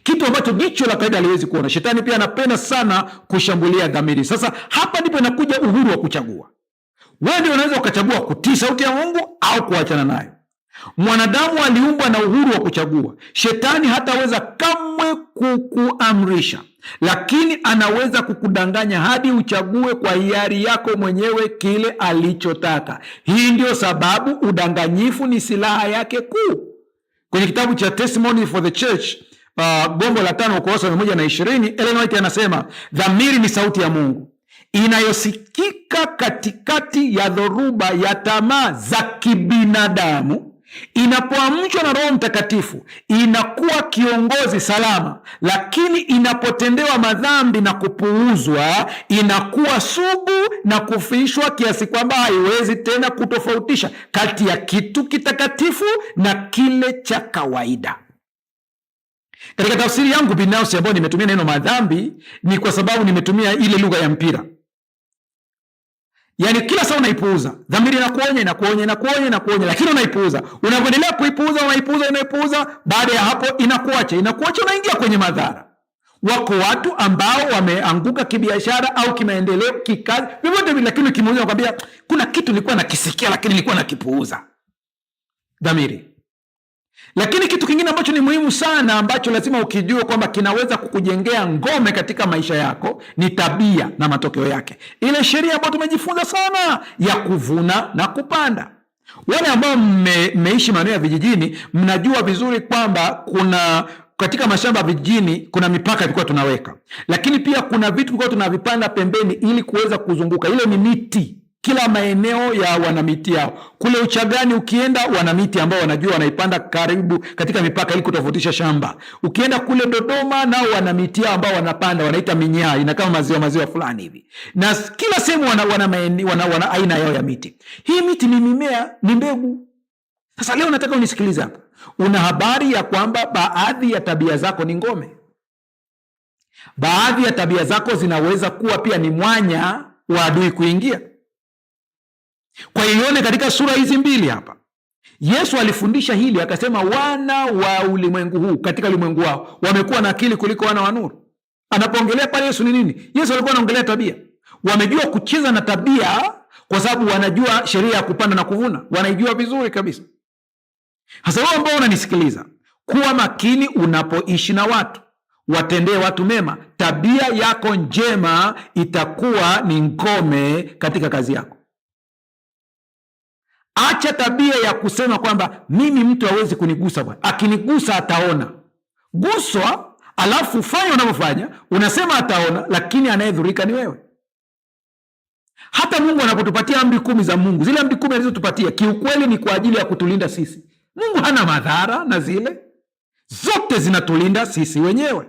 S1: Kitu ambacho jicho la kawaida haliwezi kuona. Shetani pia anapenda sana kushambulia dhamiri. Sasa hapa ndipo inakuja uhuru wa kuchagua. Wewe ndio unaweza ukachagua kutii sauti ya Mungu au kuachana nayo. Mwanadamu aliumbwa na uhuru wa kuchagua. Shetani hataweza kamwe kukuamrisha, lakini anaweza kukudanganya hadi uchague kwa hiari yako mwenyewe kile alichotaka. Hii ndio sababu udanganyifu ni silaha yake kuu. Kwenye kitabu cha Testimony for the Church, gombo la 5 ukurasa wa 120, Ellen White anasema dhamiri ni sauti ya Mungu inayosikika katikati ya dhoruba ya tamaa za kibinadamu. Inapoamshwa na Roho Mtakatifu inakuwa kiongozi salama, lakini inapotendewa madhambi na kupuuzwa inakuwa sugu na kufishwa kiasi kwamba haiwezi tena kutofautisha kati ya kitu kitakatifu na kile cha kawaida. Katika tafsiri yangu binafsi ambayo nimetumia neno madhambi ni kwa sababu nimetumia ile lugha ya mpira. Yaani kila saa unaipuuza. Dhamiri inakuonya, lakini unaipuuza. Unaendelea unaipuuza, baada ya hapo inakuacha, unaingia kwenye madhara. Wako watu ambao wameanguka kibiashara au kimaendeleo, kikazi, vyovyote vile, lakini ukimuuliza nakwambia kuna kitu nilikuwa nakisikia lakini nilikuwa nakipuuza. Dhamiri. Lakini kitu kingine ambacho ni muhimu sana ambacho lazima ukijua kwamba kinaweza kukujengea ngome katika maisha yako ni tabia na matokeo yake. Ile sheria ambayo tumejifunza sana ya kuvuna na kupanda. Wale ambao mmeishi maeneo ya vijijini mnajua vizuri kwamba kuna katika mashamba ya vijijini kuna mipaka tulikuwa tunaweka. Lakini pia kuna vitu tulikuwa tunavipanda pembeni ili kuweza kuzunguka. Ile ni miti. Kila maeneo ya wanamiti yao. Kule Uchagani ukienda wanamiti ambao wanajua wanaipanda karibu katika mipaka ili kutofautisha shamba. Ukienda kule Dodoma nao wanamiti yao ambao wanapanda, wanaita minyaa, ina kama maziwa fulani hivi. Na kila sehemu wana aina yao ya miti. Hii miti ni mimea, ni mbegu. Sasa leo nataka unisikilize hapa. Una habari ya kwamba baadhi ya tabia zako ni ngome. Baadhi ya tabia zako zinaweza kuwa pia ni mwanya wa adui kuingia. Kwa hiyo ione katika sura hizi mbili hapa. Yesu alifundisha hili akasema wana wa ulimwengu huu katika ulimwengu wao wamekuwa na akili kuliko wana wa nuru. Anapoongelea pale Yesu ni nini? Yesu alikuwa anaongelea tabia. Wamejua kucheza na tabia kwa sababu wanajua sheria ya kupanda na kuvuna. Wanaijua vizuri kabisa. Hasa wewe ambao unanisikiliza, kuwa makini unapoishi na watu. Watendee watu mema. Tabia yako njema itakuwa ni ngome katika kazi yako. Acha tabia ya kusema kwamba mimi mtu hawezi kunigusa bwana, akinigusa ataona. Guswa alafu fanya unavyofanya, unasema ataona, lakini anayedhurika ni wewe. Hata Mungu anapotupatia amri 10 za Mungu, zile amri 10 alizotupatia kiukweli ni kwa ajili ya kutulinda sisi. Mungu hana madhara na zile zote, zinatulinda sisi wenyewe.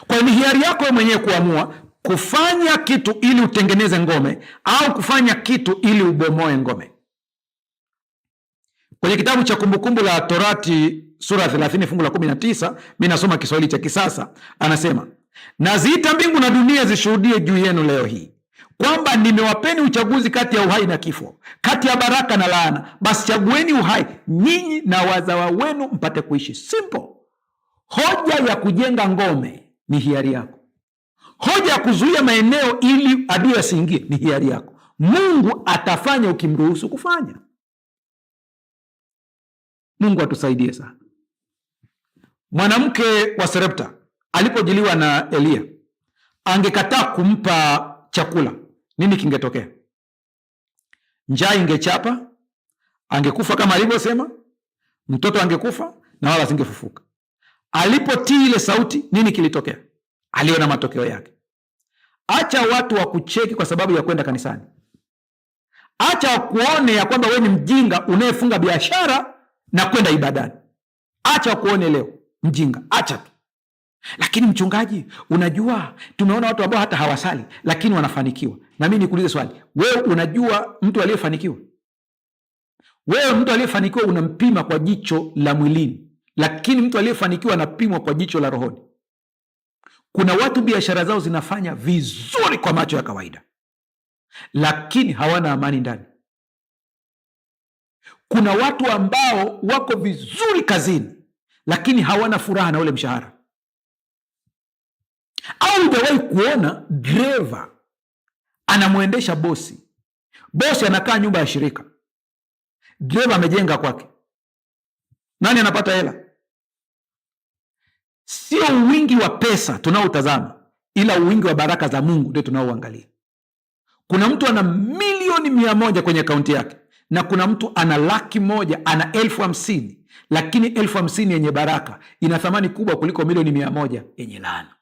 S1: Kwa hiyo ni hiari yako wewe mwenyewe kuamua kufanya kitu ili utengeneze ngome au kufanya kitu ili ubomoe ngome. Kwenye kitabu cha Kumbukumbu la Torati sura ya 30 fungu la 19, mimi nasoma Kiswahili cha kisasa, anasema, naziita mbingu na dunia zishuhudie juu yenu leo hii kwamba nimewapeni uchaguzi kati ya uhai na kifo, kati ya baraka na laana. Basi chagueni uhai, nyinyi na wazawa wenu mpate kuishi. Simple. Hoja ya kujenga ngome ni hiari yako. Hoja ya kuzuia maeneo ili adui asiingie ni hiari yako. Mungu atafanya ukimruhusu kufanya. Mungu atusaidie sana. Mwanamke wa Sarepta alipojiliwa na Elia, angekataa kumpa chakula, nini kingetokea? Njaa ingechapa, angekufa kama alivyosema, mtoto angekufa na wala asingefufuka. Alipotii ile sauti, nini kilitokea? Aliona matokeo yake. Acha watu wakucheki kwa sababu ya kwenda kanisani. Acha wakuone ya kwamba wewe ni mjinga unayefunga biashara na kwenda ibadani. Acha wakuone leo mjinga, acha tu. Lakini mchungaji, unajua tumeona watu ambao hata hawasali lakini wanafanikiwa. Na mimi nikuulize swali, wewe unajua mtu aliyefanikiwa? Wewe mtu aliyefanikiwa unampima kwa jicho la mwilini, lakini mtu aliyefanikiwa anapimwa kwa jicho la rohoni. Kuna watu biashara zao zinafanya vizuri kwa macho ya kawaida, lakini hawana amani ndani. Kuna watu ambao wako vizuri kazini, lakini hawana furaha na ule mshahara. Au hujawahi kuona dreva anamwendesha bosi, bosi anakaa nyumba ya shirika, dreva amejenga kwake, nani anapata hela? Sio wingi wa pesa tunaotazama, ila wingi wa baraka za Mungu ndio tunaoangalia. Kuna mtu ana milioni 100 kwenye akaunti yake, na kuna mtu ana 100,000, ana 50,000, lakini 50,000 yenye baraka ina thamani kubwa kuliko milioni 100 yenye laana.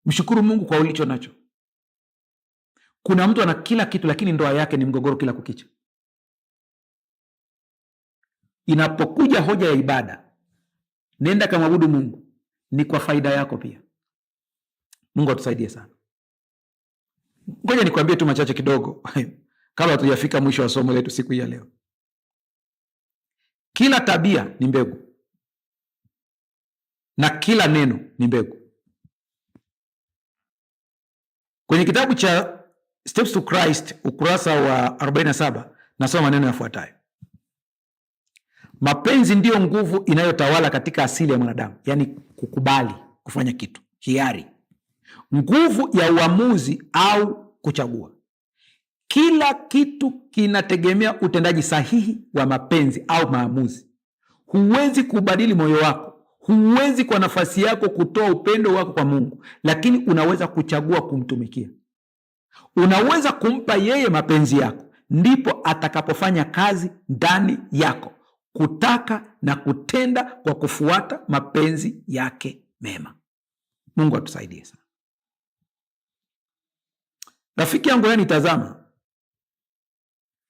S1: Mshukuru Mungu kwa ulicho nacho. Kuna mtu ana kila kitu, lakini ndoa yake ni mgogoro kila kukicha. Inapokuja hoja ya ibada, nenda kamwabudu Mungu, ni kwa faida yako pia. Mungu atusaidie sana. Ngoja nikwambie tu machache kidogo kabla hatujafika mwisho wa somo letu siku hii ya leo. Kila tabia ni mbegu na kila neno ni mbegu. Kwenye kitabu cha Steps to Christ ukurasa wa 47 nasoma maneno yafuatayo: mapenzi ndiyo nguvu inayotawala katika asili ya mwanadamu, yaani kukubali kufanya kitu, hiari, nguvu ya uamuzi au kuchagua. Kila kitu kinategemea utendaji sahihi wa mapenzi au maamuzi. Huwezi kubadili moyo wako, huwezi kwa nafasi yako kutoa upendo wako kwa Mungu, lakini unaweza kuchagua kumtumikia. Unaweza kumpa yeye mapenzi yako, ndipo atakapofanya kazi ndani yako, kutaka na kutenda kwa kufuata mapenzi yake mema. Mungu atusaidie sana. Rafiki yangu, yani tazama,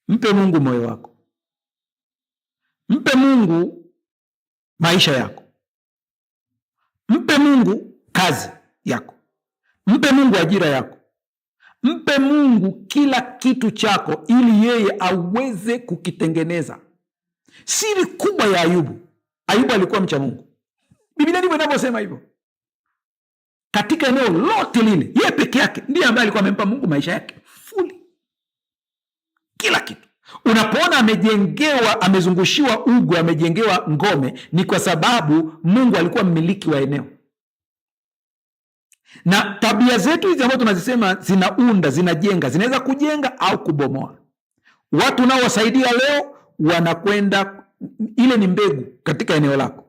S1: mpe Mungu moyo wako, mpe Mungu maisha yako, mpe Mungu kazi yako, mpe Mungu ajira yako, mpe Mungu kila kitu chako, ili yeye aweze kukitengeneza. Siri kubwa ya Ayubu, Ayubu alikuwa mcha Mungu. Biblia ndivyo inavyosema hivyo. Katika eneo lote lile, yeye peke yake ndiye ambaye alikuwa amempa Mungu maisha yake fully, kila kitu. Unapoona amejengewa, amezungushiwa ugo, amejengewa ngome, ni kwa sababu Mungu alikuwa mmiliki wa eneo. Na tabia zetu hizi ambazo tunazisema zinaunda, zinajenga, zinaweza kujenga au kubomoa. Watu nao wasaidia leo wanakwenda, ile ni mbegu katika eneo lako.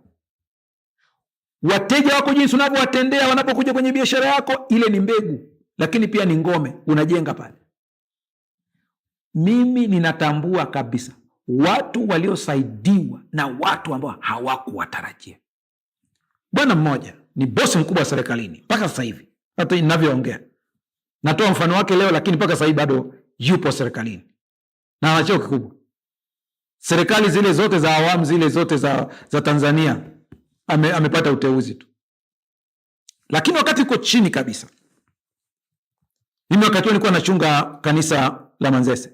S1: Wateja wako jinsi unavyowatendea wanapokuja kwenye biashara yako, ile ni mbegu, lakini pia ni ngome unajenga pale. mimi ninatambua kabisa watu waliosaidiwa na watu ambao hawakuwatarajia. Bwana mmoja ni bosi mkubwa serikalini mpaka sasa hivi, hata ninavyoongea natoa mfano wake leo, lakini mpaka sasa hivi bado yupo serikalini na ana cheo kikubwa. Serikali zile zote za awamu zile zote za Tanzania amepata uteuzi tu. Lakini wakati uko chini kabisa, mimi wakati nilikuwa nachunga kanisa la Manzese,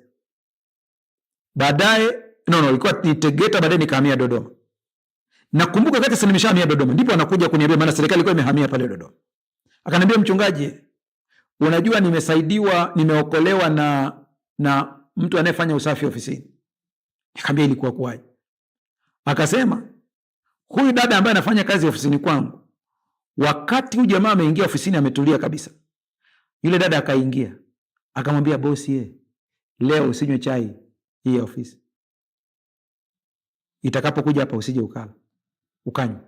S1: baadaye ilikuwa ni Tegeta, baadaye nikahamia Dodoma. Nakumbuka wakati sasa nimeshahamia Dodoma, ndipo anakuja kuniambia, maana serikali ilikuwa imehamia pale Dodoma. Akaniambia, mchungaji, unajua nimesaidiwa, nimeokolewa na mtu anayefanya usafi ofisini. Nikamwambia ilikuwa kwaje? Akasema, huyu dada ambaye anafanya kazi ofisini kwangu, wakati huyu jamaa ameingia ofisini ametulia kabisa, yule dada akaingia, akamwambia bosi, leo usinywe chai hii ya ofisi. Itakapokuja hapa usije ukanywa.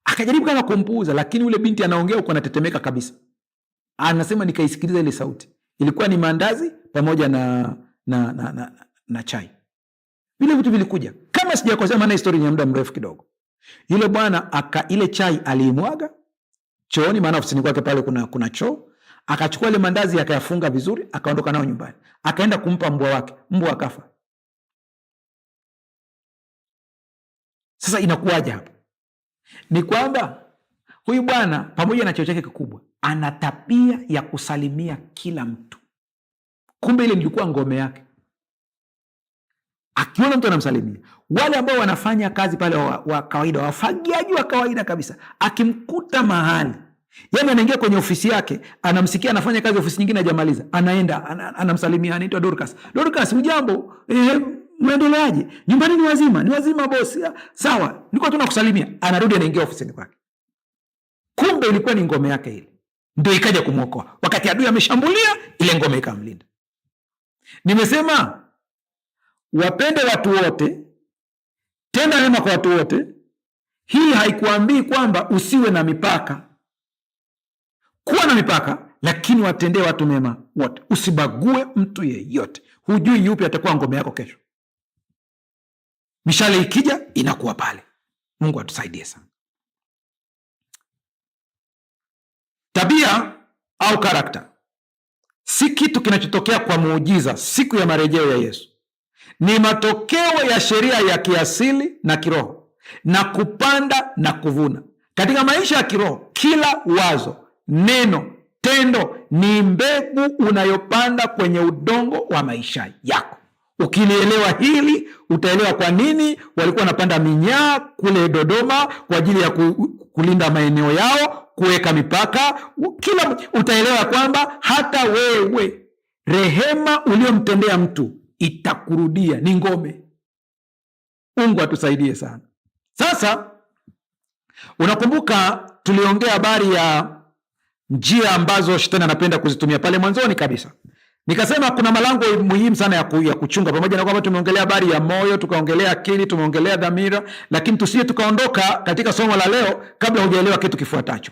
S1: Akajaribu kama kumpuuza, lakini ule binti anaongea huko anatetemeka kabisa. Anasema nikaisikiliza ile sauti. Ilikuwa ni mandazi pamoja na chai. Vile vitu vilikuja. Kama sijakosea, maana historia ni ya muda mrefu kidogo. Yule bwana ile chai aliimwaga chooni, maana ofisini kwake pale kuna choo. Akachukua ile mandazi akayafunga vizuri, akaondoka nao nyumbani. Akaenda kumpa mbwa wake. Mbwa akafa. Sasa inakuwaje hapa? Ni kwamba huyu bwana pamoja na cheo chake kikubwa ana tabia ya kusalimia kila mtu. Kumbe ile ilikuwa ngome yake. Akiona mtu anamsalimia. Wale ambao wanafanya kazi pale wa kawaida, wafagiaji wa kawaida kabisa, akimkuta mahali, yani anaingia kwenye ofisi yake, anamsikia anafanya kazi ofisi nyingine hajamaliza, anaenda anamsalimia, anaitwa Dorcas. Dorcas, hujambo? Muendeleaje? Nyumbani ni wazima? Ni wazima bosi. Sawa, niko tu nakusalimia. Anarudi anaingia ofisini kwake. Kumbe ilikuwa ni ngome yake ile. Ndio ikaja kumwokoa. Wakati adui ameshambulia, ile ngome ikamlinda. Nimesema wapende watu wote, tenda mema kwa watu wote. Hii haikuambii kwamba usiwe na mipaka. Kuwa na mipaka, lakini watendee watu mema wote. Usibague mtu yeyote. Hujui yupi atakuwa ngome yako kesho. Mishale ikija inakuwa pale. Mungu atusaidie sana. Tabia au karakta si kitu kinachotokea kwa muujiza siku ya marejeo ya Yesu. Ni matokeo ya sheria ya kiasili na kiroho, na kupanda na kuvuna. Katika maisha ya kiroho, kila wazo, neno, tendo ni mbegu unayopanda kwenye udongo wa maisha yako. Ukilielewa hili, utaelewa kwa nini walikuwa wanapanda minyaa kule Dodoma kwa ajili ya kulinda maeneo yao, kuweka mipaka. Utaelewa kwamba hata wewe rehema uliomtendea mtu itakurudia, ni ngome. Mungu atusaidie sana. Sasa unakumbuka tuliongea habari ya njia ambazo shetani anapenda kuzitumia pale mwanzoni kabisa. Nikasema kuna malango muhimu sana ya kuchunga, pamoja na kwamba tumeongelea habari ya moyo, tukaongelea akili, tumeongelea dhamira, lakini tusije tukaondoka katika somo la leo kabla hujaelewa kitu kifuatacho.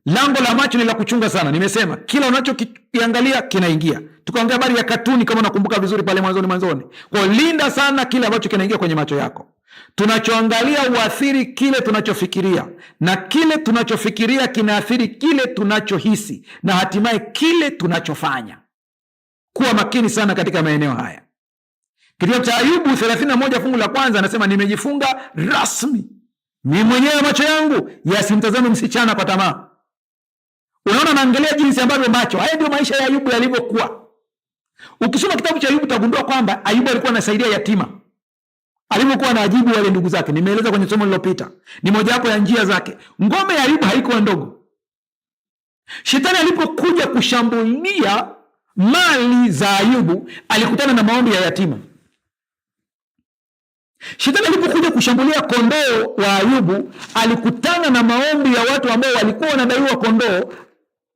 S1: Lango la macho ni la kuchunga sana. Nimesema kila unachokiangalia kinaingia. Tukaongea habari ya katuni, kama unakumbuka vizuri pale mwanzoni. Kwa linda sana kile ambacho kinaingia kwenye macho yako. Tunachoangalia huathiri kile tunachofikiria, na kile tunachofikiria kinaathiri kile tunachohisi, na hatimaye kile tunachofanya. Kuwa makini sana katika maeneo haya. Kitabu cha Ayubu 31 fungu la kwanza anasema, nimejifunga rasmi mimi mwenyewe macho yangu yasimtazame msichana kwa tamaa. Unaona, naangalia jinsi ambavyo macho haya, ndio maisha ya Ayubu yalivyokuwa. Ukisoma kitabu cha Ayubu utagundua kwamba Ayubu alikuwa anasaidia yatima, alivyokuwa anajibu wale ndugu zake. Nimeeleza kwenye somo lililopita, ni mojawapo ya njia zake. Ngome ya Ayubu haikuwa ndogo. Shetani alipokuja kushambulia mali za Ayubu, alikutana na maombi ya yatima. Shetani alipokuja kushambulia kondoo wa Ayubu, alikutana na maombi ya watu ambao walikuwa wanadaiwa kondoo.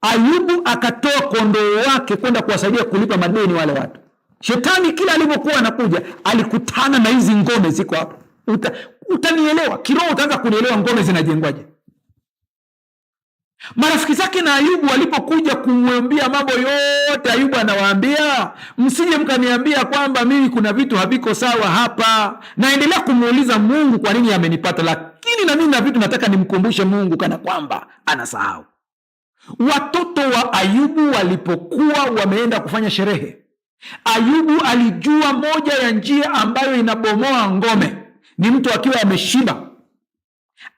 S1: Ayubu akatoa kondoo wake kwenda kuwasaidia kulipa madeni wale watu. Shetani kila alipokuwa anakuja, alikutana na hizi ngome ziko hapo. Utanielewa kiroho, utaanza kunielewa ngome zinajengwaje. Marafiki zake na Ayubu walipokuja kumwambia mambo yote, Ayubu anawaambia, msije mkaniambia kwamba mimi kuna vitu haviko sawa hapa. Naendelea kumuuliza Mungu kwa nini amenipata, lakini na mimi na vitu nataka nimkumbushe Mungu kana kwamba anasahau. Watoto wa Ayubu walipokuwa wameenda kufanya sherehe, Ayubu alijua moja ya njia ambayo inabomoa ngome ni mtu akiwa ameshiba.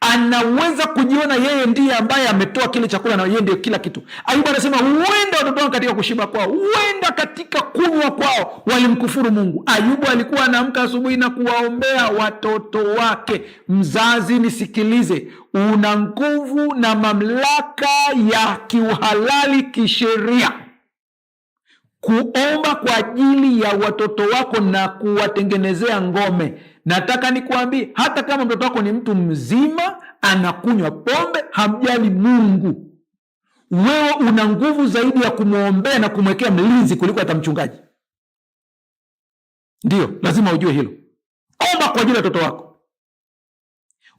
S1: Anaweza kujiona yeye ndiye ambaye ametoa kile chakula na yeye ndiye kila kitu. Ayubu anasema huenda watoto wao katika kushiba kwao, huenda katika kunywa kwao walimkufuru Mungu. Ayubu alikuwa anaamka asubuhi na kuwaombea watoto wake. Mzazi, nisikilize, una nguvu na mamlaka ya kiuhalali kisheria kuomba kwa ajili ya watoto wako na kuwatengenezea ngome. Nataka nikuambie, hata kama mtoto wako ni mtu mzima anakunywa pombe, hamjali Mungu, wewe una nguvu zaidi ya kumwombea na kumwekea mlinzi kuliko hata mchungaji. Ndio, lazima ujue hilo. Omba kwa ajili ya watoto wako.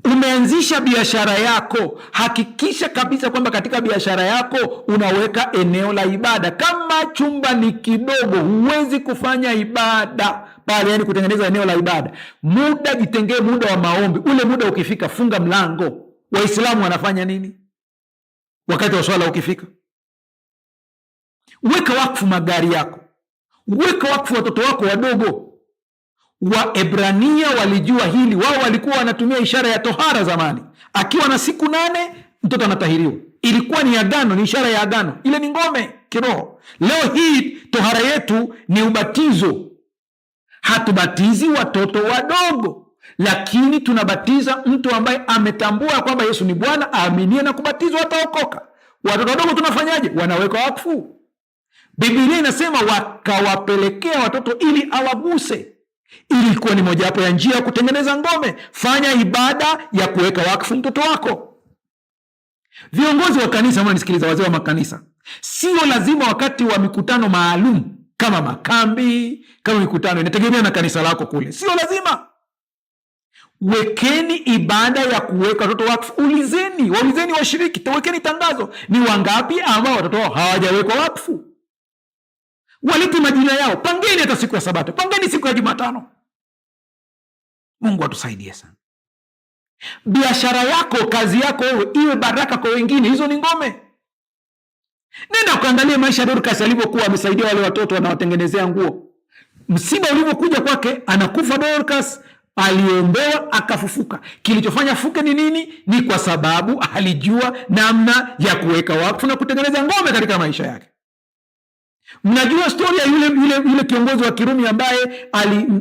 S1: Umeanzisha biashara yako, hakikisha kabisa kwamba katika biashara yako unaweka eneo la ibada. Kama chumba ni kidogo, huwezi kufanya ibada pale, yani kutengeneza eneo la ibada. Muda, jitengee muda wa maombi. Ule muda ukifika, funga mlango. Waislamu wanafanya nini wakati wa swala ukifika? Weka wakfu magari yako, weka wakfu watoto wako wadogo. Waebrania walijua hili. Wao walikuwa wanatumia ishara ya tohara zamani. Akiwa na siku 8 mtoto anatahiriwa. Ilikuwa ni agano, ni ishara ya agano. Ile ni ngome kiroho. Leo hii tohara yetu ni ubatizo. Hatubatizi watoto wadogo, lakini tunabatiza mtu ambaye ametambua kwamba Yesu ni Bwana, aaminie na kubatizwa, ataokoka. Watoto wadogo tunafanyaje? Wanawekwa wakfu. Biblia inasema wakawapelekea watoto ili awaguse. Ilikuwa ni mojawapo ya njia ya kutengeneza ngome. Fanya ibada ya kuweka wakfu mtoto wako. Viongozi wa kanisa, mnanisikiliza, wazee wa makanisa, sio lazima wakati wa mikutano maalum kama makambi, kama mikutano inategemea na kanisa lako kule, sio lazima. Wekeni ibada ya kuweka watoto wakfu. Waulizeni washiriki, tawekeni tangazo, ni wangapi ambao watoto wao hawajawekwa wakfu. Walete majina yao. Pangeni hata siku ya Sabato, pangeni siku ya Jumatano. Mungu atusaidie sana. Biashara yako, kazi yako wewe iwe baraka kwa wengine. Hizo ni ngome. Nenda kuangalia maisha ya Dorcas alivyokuwa amesaidia wale watoto wanawatengenezea nguo. Msiba ulivyokuja kwake, anakufa Dorcas, aliombewa akafufuka. Kilichofanya fuke ni nini? Ni kwa sababu alijua namna ya kuweka wakfu na kutengeneza ngome katika maisha yake. Mnajua story ya yule kiongozi wa Kirumi ambaye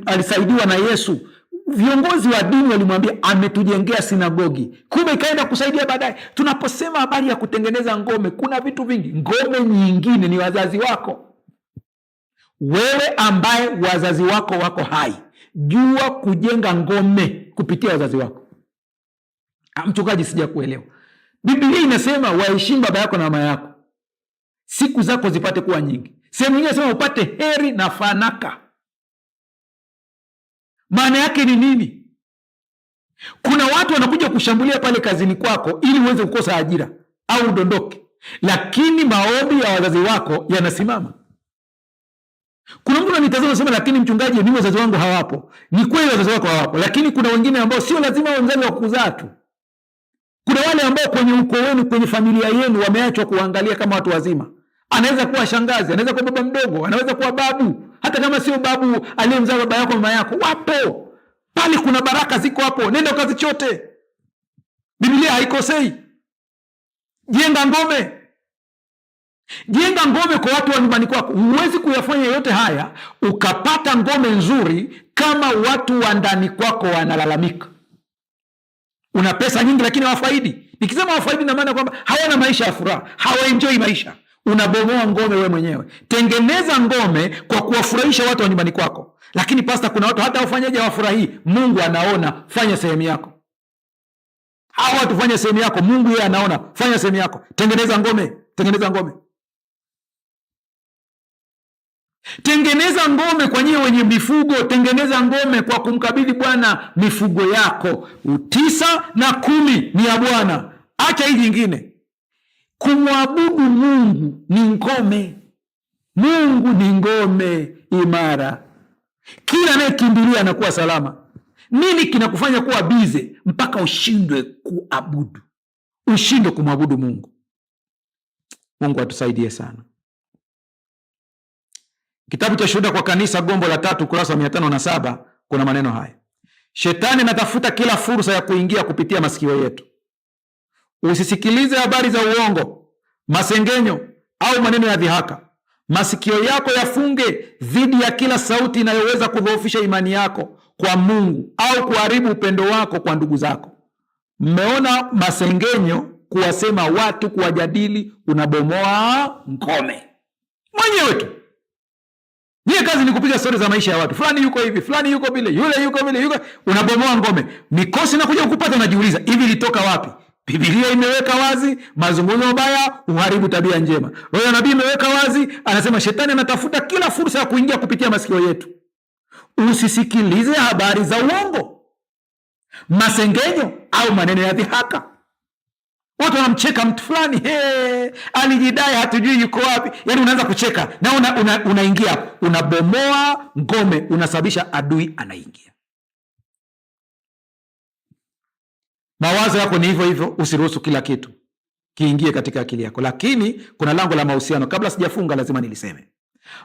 S1: alisaidiwa na Yesu. Viongozi wa dini walimwambia ametujengea sinagogi, kumbe ikaenda kusaidia baadaye. Tunaposema habari ya kutengeneza ngome, kuna vitu vingi. Ngome nyingine ni wazazi wako. Wewe ambaye wazazi wako wako hai, jua kujenga ngome kupitia wazazi wako. Mchungaji, sija kuelewa. Biblia inasema waheshimu baba yako na mama yako, siku zako zipate kuwa nyingi. Sehemu nyingine inasema upate heri na fanaka. Maana yake ni nini? Kuna watu wanakuja kushambulia pale kazini kwako ili uweze kukosa ajira au udondoke, lakini maombi ya wazazi wako yanasimama. Kuna mtu ananitazama anasema, lakini mchungaji, mimi wazazi wangu hawapo. Ni kweli wazazi wako hawapo, lakini kuna wengine ambao sio lazima wazazi wa kuzaa tu. Kuna wale ambao kwenye ukoo wenu, kwenye familia yenu wameachwa kuangalia kama watu wazima. Anaweza kuwa shangazi, anaweza kuwa baba mdogo, anaweza kuwa babu, hata kama sio babu aliyemzaa baba yako mama yako. Wapo pale, kuna baraka ziko hapo. Nenda ukazichote. Biblia haikosei. Jenga ngome. Jenga ngome kwa watu wa nyumbani kwako. Huwezi kuyafanya yote haya ukapata ngome nzuri kama watu wa ndani kwako wanalalamika. Una pesa nyingi lakini hawafaidi. Nikisema hawafaidi na maana kwamba hawana maisha ya furaha, hawaenjoy maisha. Unabomoa ngome wewe mwenyewe. Tengeneza ngome kwa kuwafurahisha watu wa nyumbani kwako. Lakini pasta, kuna watu hata wafanyaje hawafurahii. Mungu anaona, fanya sehemu yako. Hawa watu fanya sehemu yako, Mungu yeye anaona, fanya sehemu yako. Tengeneza ngome, tengeneza ngome. Tengeneza ngome kwa nyie wenye mifugo. Tengeneza ngome kwa kumkabidhi Bwana mifugo yako. 9 na 10 ni ya Bwana. Acha hii nyingine. Kumwabudu Mungu ni ngome. Mungu ni ngome imara, kila anayekimbilia anakuwa salama. Nini kinakufanya kuwa bize mpaka ushindwe kuabudu, ushindwe kumwabudu Mungu? Mungu atusaidie sana. Kitabu cha Shuhuda kwa Kanisa, gombo la 3, ukurasa wa 507, kuna maneno haya: Shetani anatafuta kila fursa ya kuingia kupitia masikio yetu. Usisikilize habari za uongo, masengenyo au maneno ya dhihaka. Masikio yako yafunge dhidi ya kila sauti inayoweza kudhoofisha imani yako kwa Mungu au kuharibu upendo wako kwa ndugu zako. Mmeona masengenyo, kuwasema watu, kuwajadili, unabomoa ngome mwenyewe tu. Niye kazi ni kupiga stori za maisha ya watu, fulani yuko hivi, fulani yuko vile, yule yuko vile, unabomoa ngome. Mikosi na kuja kukupata, unajiuliza hivi litoka wapi? Biblia imeweka wazi, mazungumzo mabaya uharibu tabia njema. Roho ya nabii imeweka wazi, anasema shetani anatafuta kila fursa ya kuingia kupitia masikio yetu. Usisikilize habari za uongo, masengenyo au maneno ya dhihaka. Watu wanamcheka mtu fulani, alijidai, hatujui yuko wapi. Yaani unaanza kucheka na unaingia, unabomoa ngome, unasababisha adui anaingia. Mawazo yako ni hivyo hivyo, usiruhusu kila kitu kiingie katika akili yako. Lakini kuna lango la mahusiano. Kabla sijafunga, lazima niliseme.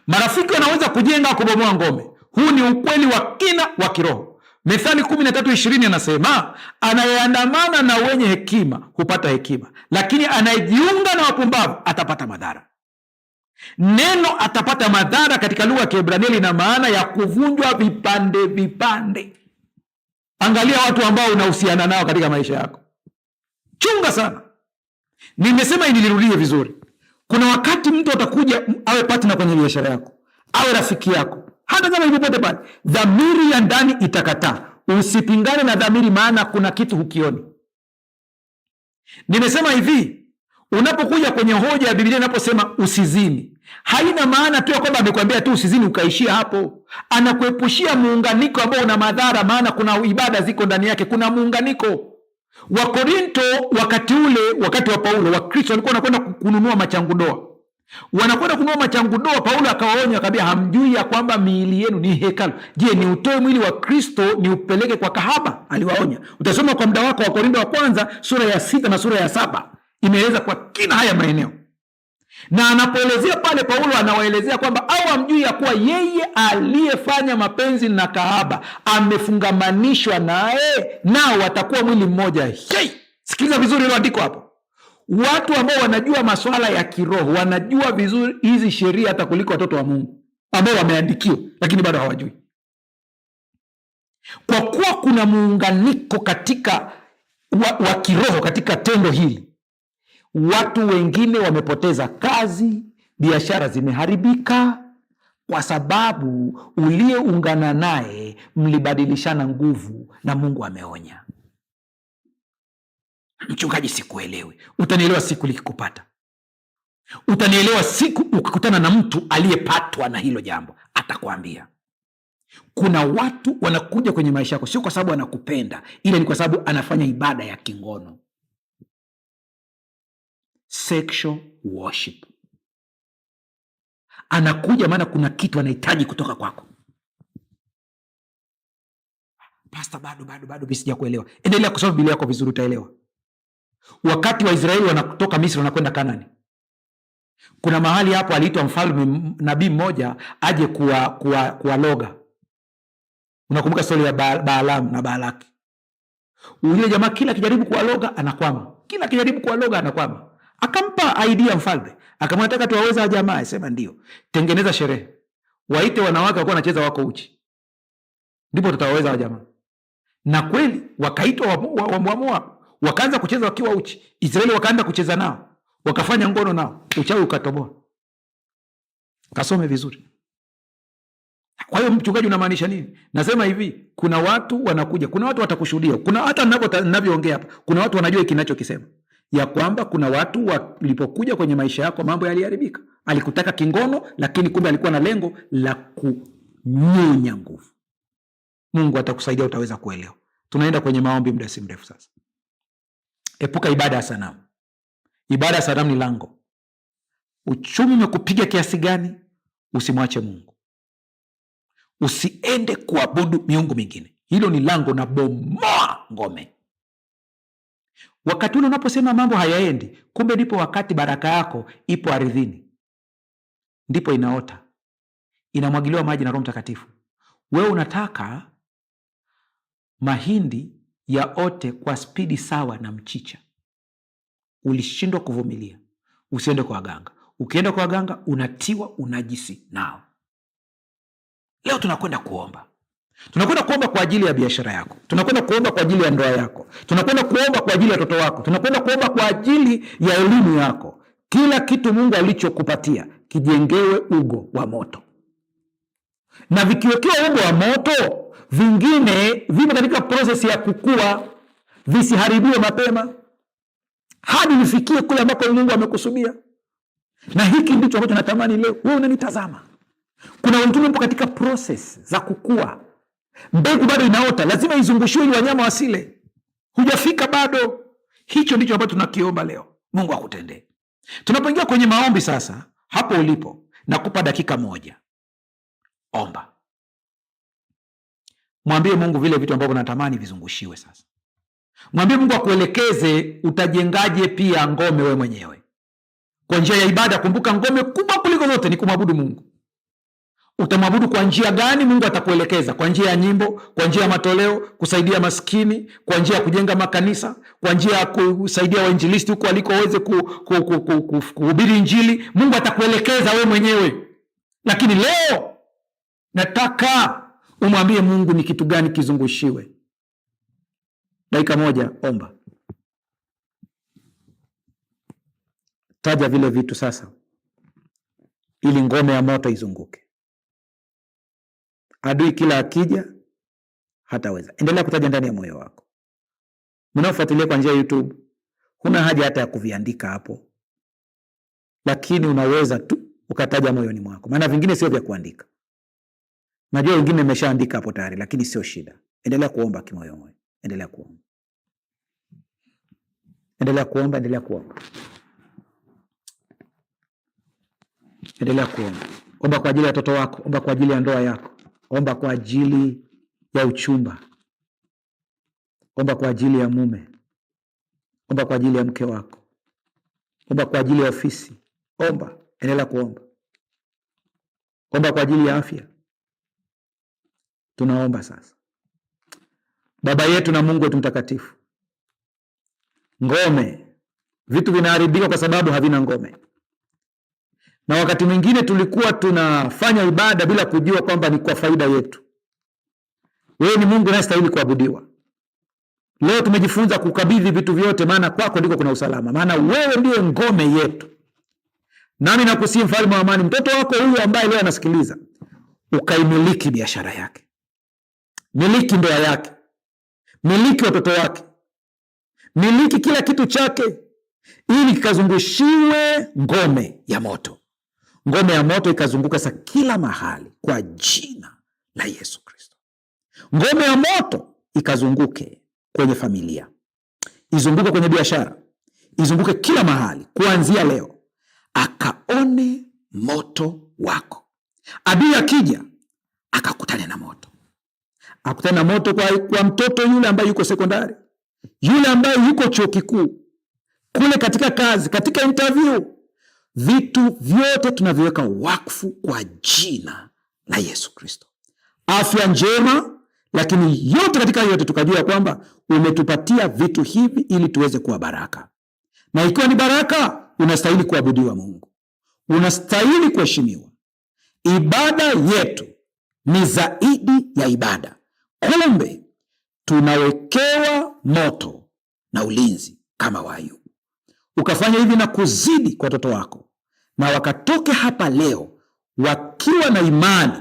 S1: Marafiki wanaweza kujenga, kubomoa ngome. Huu ni ukweli wa kina wa kiroho. Methali 13:20 anasema, anayeandamana na wenye hekima hupata hekima, lakini anayejiunga na wapumbavu atapata madhara. Neno atapata madhara katika lugha ya Kiebrania lina maana ya kuvunjwa vipande vipande. Angalia watu ambao unahusiana nao katika maisha yako, chunga sana. Nimesema ili nirudie vizuri. Kuna wakati mtu atakuja awe partner kwenye biashara yako, awe rafiki yako, hata kama ilipopote pale, dhamiri ya ndani itakataa. Usipingane na dhamiri, maana kuna kitu hukioni. Nimesema hivi, unapokuja kwenye hoja ya Biblia inaposema usizini, haina maana tu ya kwamba amekwambia tu usizini ukaishia hapo. Anakuepushia muunganiko ambao una madhara, maana kuna ibada ziko ndani yake, kuna muunganiko. Wakorinto wakati ule, wakati wa Paulo, Wakristo walikuwa wanakwenda kununua machangudoa. Wanakwenda kununua machangudoa, Paulo akawaonya, akabia, hamjui ya kwamba miili yenu ni hekalu? Je, ni utoe mwili wa Kristo ni upeleke kwa kahaba? Aliwaonya. Utasoma kwa muda wako Wakorinto wa kwanza sura ya 6 na sura ya 7, imeeleza kwa kina haya maeneo. Na anapoelezea pale, Paulo anawaelezea kwamba au hamjui ya kuwa yeye aliyefanya mapenzi na kahaba amefungamanishwa naye, nao watakuwa mwili mmoja. Hey! Sikiliza vizuri hilo andiko hapo. Watu ambao wanajua masuala ya kiroho wanajua vizuri hizi sheria hata kuliko watoto wa Mungu ambao wameandikiwa, lakini bado hawajui. Kwa kuwa kuna muunganiko katika wa kiroho katika tendo hili, watu wengine wamepoteza kazi, biashara zimeharibika, kwa sababu uliyeungana naye mlibadilishana nguvu, na Mungu ameonya. Mchungaji, sikuelewi. Utanielewa siku likikupata. Utanielewa siku ukikutana na mtu aliyepatwa na hilo jambo, atakwambia. Kuna watu wanakuja kwenye maisha yako sio kwa sababu anakupenda, ila ni kwa sababu anafanya ibada ya kingono, sexual worship. Anakuja maana kuna kitu anahitaji kutoka kwako. Pastor, bado sija kuelewa. Endelea kusoma Biblia yako vizuri, utaelewa. Wakati wa Israeli wanatoka Misri wanakwenda Kanani, kuna mahali hapo aliitwa mfalme, nabii mmoja aje kuwaloga. Unakumbuka stori ya Balaam na Balaki? Yule jamaa kila kijaribu kuwaloga anakwama, kila kijaribu kuwaloga anakwama. Akampa idea mfalme, akamwataka tuwaweza jamaa. Sema ndio, tengeneza sherehe, waite wanawake wako wanacheza wako uchi, ndipo tutawaweza jamaa. Na kweli wakaitwa wa wakaanza kucheza wakiwa uchi. Israeli wakaanza kucheza nao, wakafanya ngono nao, uchawi ukatoboa. Kasome vizuri. Kwa hiyo mchungaji, unamaanisha nini? Nasema hivi, kuna watu wanakuja, kuna watu watakushuhudia, kuna hata ninavyoongea hapa, kuna watu wanajua kinachokisema, ya kwamba kuna watu walipokuja kwenye maisha yako mambo yaliharibika. Alikutaka kingono, lakini kumbe alikuwa na lengo la kunyonya nguvu. Mungu atakusaidia, utaweza kuelewa. Tunaenda kwenye maombi muda si mrefu sasa. Epuka ibada ya sanamu. Ibada ya sanamu ni lango. Uchumi umekupiga kiasi gani, usimwache Mungu. Usiende kuabudu miungu mingine. Hilo ni lango na bomoa ngome. Wakati ule unaposema mambo hayaendi, kumbe ndipo wakati baraka yako ipo ardhini, ndipo inaota, inamwagiliwa maji na Roho Mtakatifu. Wewe unataka mahindi yaote kwa spidi sawa na mchicha. Ulishindwa kuvumilia, usiende kwa waganga. Ukienda kwa waganga unatiwa unajisi nao. Leo tunakwenda kuomba. Tunakwenda kuomba kwa ajili ya biashara yako. Tunakwenda kuomba kwa ajili ya ndoa yako. Tunakwenda kuomba kwa ajili ya watoto wako. Tunakwenda kuomba kwa ajili ya elimu yako. Kila kitu Mungu alichokupatia kijengewe ugo wa moto, na vikiwekewa ugo wa moto, vingine vimo katika prosesi ya kukua, visiharibiwe mapema hadi vifikie kule ambako Mungu amekusudia. Na hiki ndicho ambacho natamani leo wewe unanitazama. Kuna wengine wapo katika proses za kukua, mbegu bado inaota, lazima izungushiwe ili wanyama wasile. Hujafika bado. Hicho ndicho ambacho tunakiomba leo, Mungu akutendee. Tunapoingia kwenye maombi sasa, hapo ulipo, nakupa dakika moja. Omba, mwambie Mungu vile vitu ambavyo natamani vizungushiwe sasa. Mwambie Mungu akuelekeze utajengaje pia ngome we mwenyewe kwa njia ya ibada. Kumbuka, ngome kubwa kuliko zote ni kumwabudu Mungu. Utamwabudu kwa njia gani? Mungu atakuelekeza. Kwa njia ya nyimbo, kwa njia ya matoleo, kusaidia maskini, kwa njia ya kujenga makanisa, kwa njia ya kusaidia wainjilisti huko waliko waweze kuhubiri Injili. Mungu atakuelekeza we mwenyewe. Lakini leo nataka umwambie Mungu ni kitu gani kizungushiwe. Dakika moja, omba. Taja vile vitu sasa, ili ngome ya moto izunguke. Adui kila akija hataweza. Endelea kutaja ndani ya moyo wako. Mnaofuatilia kwa njia ya YouTube, huna haja hata ya kuviandika hapo, lakini unaweza tu ukataja moyoni mwako, maana vingine sio vya kuandika. Najua wengine mmeshaandika hapo tayari, lakini sio shida. Endelea kuomba kimoyo moyo. Endelea kuomba. Endelea kuomba, endelea kuomba. Endelea kuomba. Omba kwa ajili ya watoto wako, omba kwa ajili ya ndoa yako, omba kwa ajili ya uchumba, omba kwa ajili ya mume, omba kwa ajili ya mke wako, omba kwa ajili ya ofisi. Omba, endelea kuomba. Omba kwa ajili ya afya. Tunaomba sasa. Baba yetu na Mungu wetu mtakatifu, ngome, vitu vinaharibika kwa sababu havina ngome. Na wakati mwingine tulikuwa tunafanya ibada bila kujua kwamba ni kwa faida yetu. Wewe ni Mungu unayestahili kuabudiwa. Leo tumejifunza kukabidhi vitu vyote, maana kwako ndiko kuna usalama, maana wewe ndiye ngome yetu. Nami nakusihi Mfalme wa amani, mtoto wako huyu ambaye leo anasikiliza, ukaimiliki biashara yake, miliki ndoa yake, miliki watoto wake, miliki kila kitu chake, ili kikazungushiwe ngome ya moto. Ngome ya moto ikazunguka sa kila mahali kwa jina la Yesu Kristo. Ngome ya moto ikazunguke kwenye familia, izunguke kwenye biashara, izunguke kila mahali kuanzia leo. Akaone moto wako. Adui akija akakutane na moto. Akutane na moto kwa mtoto yule ambaye yuko sekondari, yule ambaye yuko chuo kikuu, kule katika kazi, katika interview. Vitu vyote tunaviweka wakfu kwa jina la Yesu Kristo. Afya njema, lakini yote katika yote tukajua kwamba umetupatia vitu hivi ili tuweze kuwa baraka. Na ikiwa ni baraka, unastahili kuabudiwa Mungu. Unastahili kuheshimiwa. Ibada yetu ni zaidi ya ibada. Kumbe tunawekewa moto na ulinzi kama wa Ayubu. Ukafanya hivi na kuzidi kwa watoto wako, na wakatoke hapa leo wakiwa na imani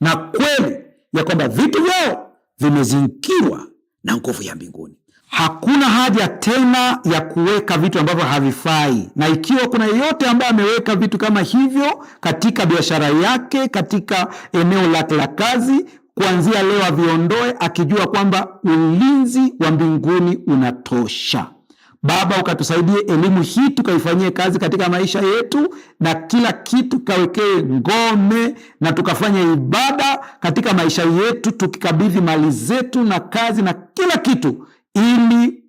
S1: na kweli ya kwamba vitu vyao vimezingirwa na nguvu ya mbinguni. Hakuna haja tena ya kuweka vitu ambavyo havifai. Na ikiwa kuna yeyote ambaye ameweka vitu kama hivyo katika biashara yake, katika eneo lake la kazi, kuanzia leo aviondoe, akijua kwamba ulinzi wa mbinguni unatosha. Baba, ukatusaidie elimu hii tukaifanyie kazi katika maisha yetu, na kila kitu kawekee ngome, na tukafanya ibada katika maisha yetu, tukikabidhi mali zetu na kazi na kila kitu, ili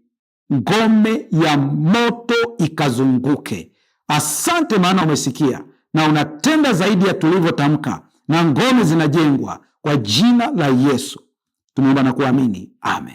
S1: ngome ya moto ikazunguke. Asante, maana umesikia na unatenda zaidi ya tulivyotamka, na ngome zinajengwa kwa jina la Yesu tumeomba na kuamini, amen.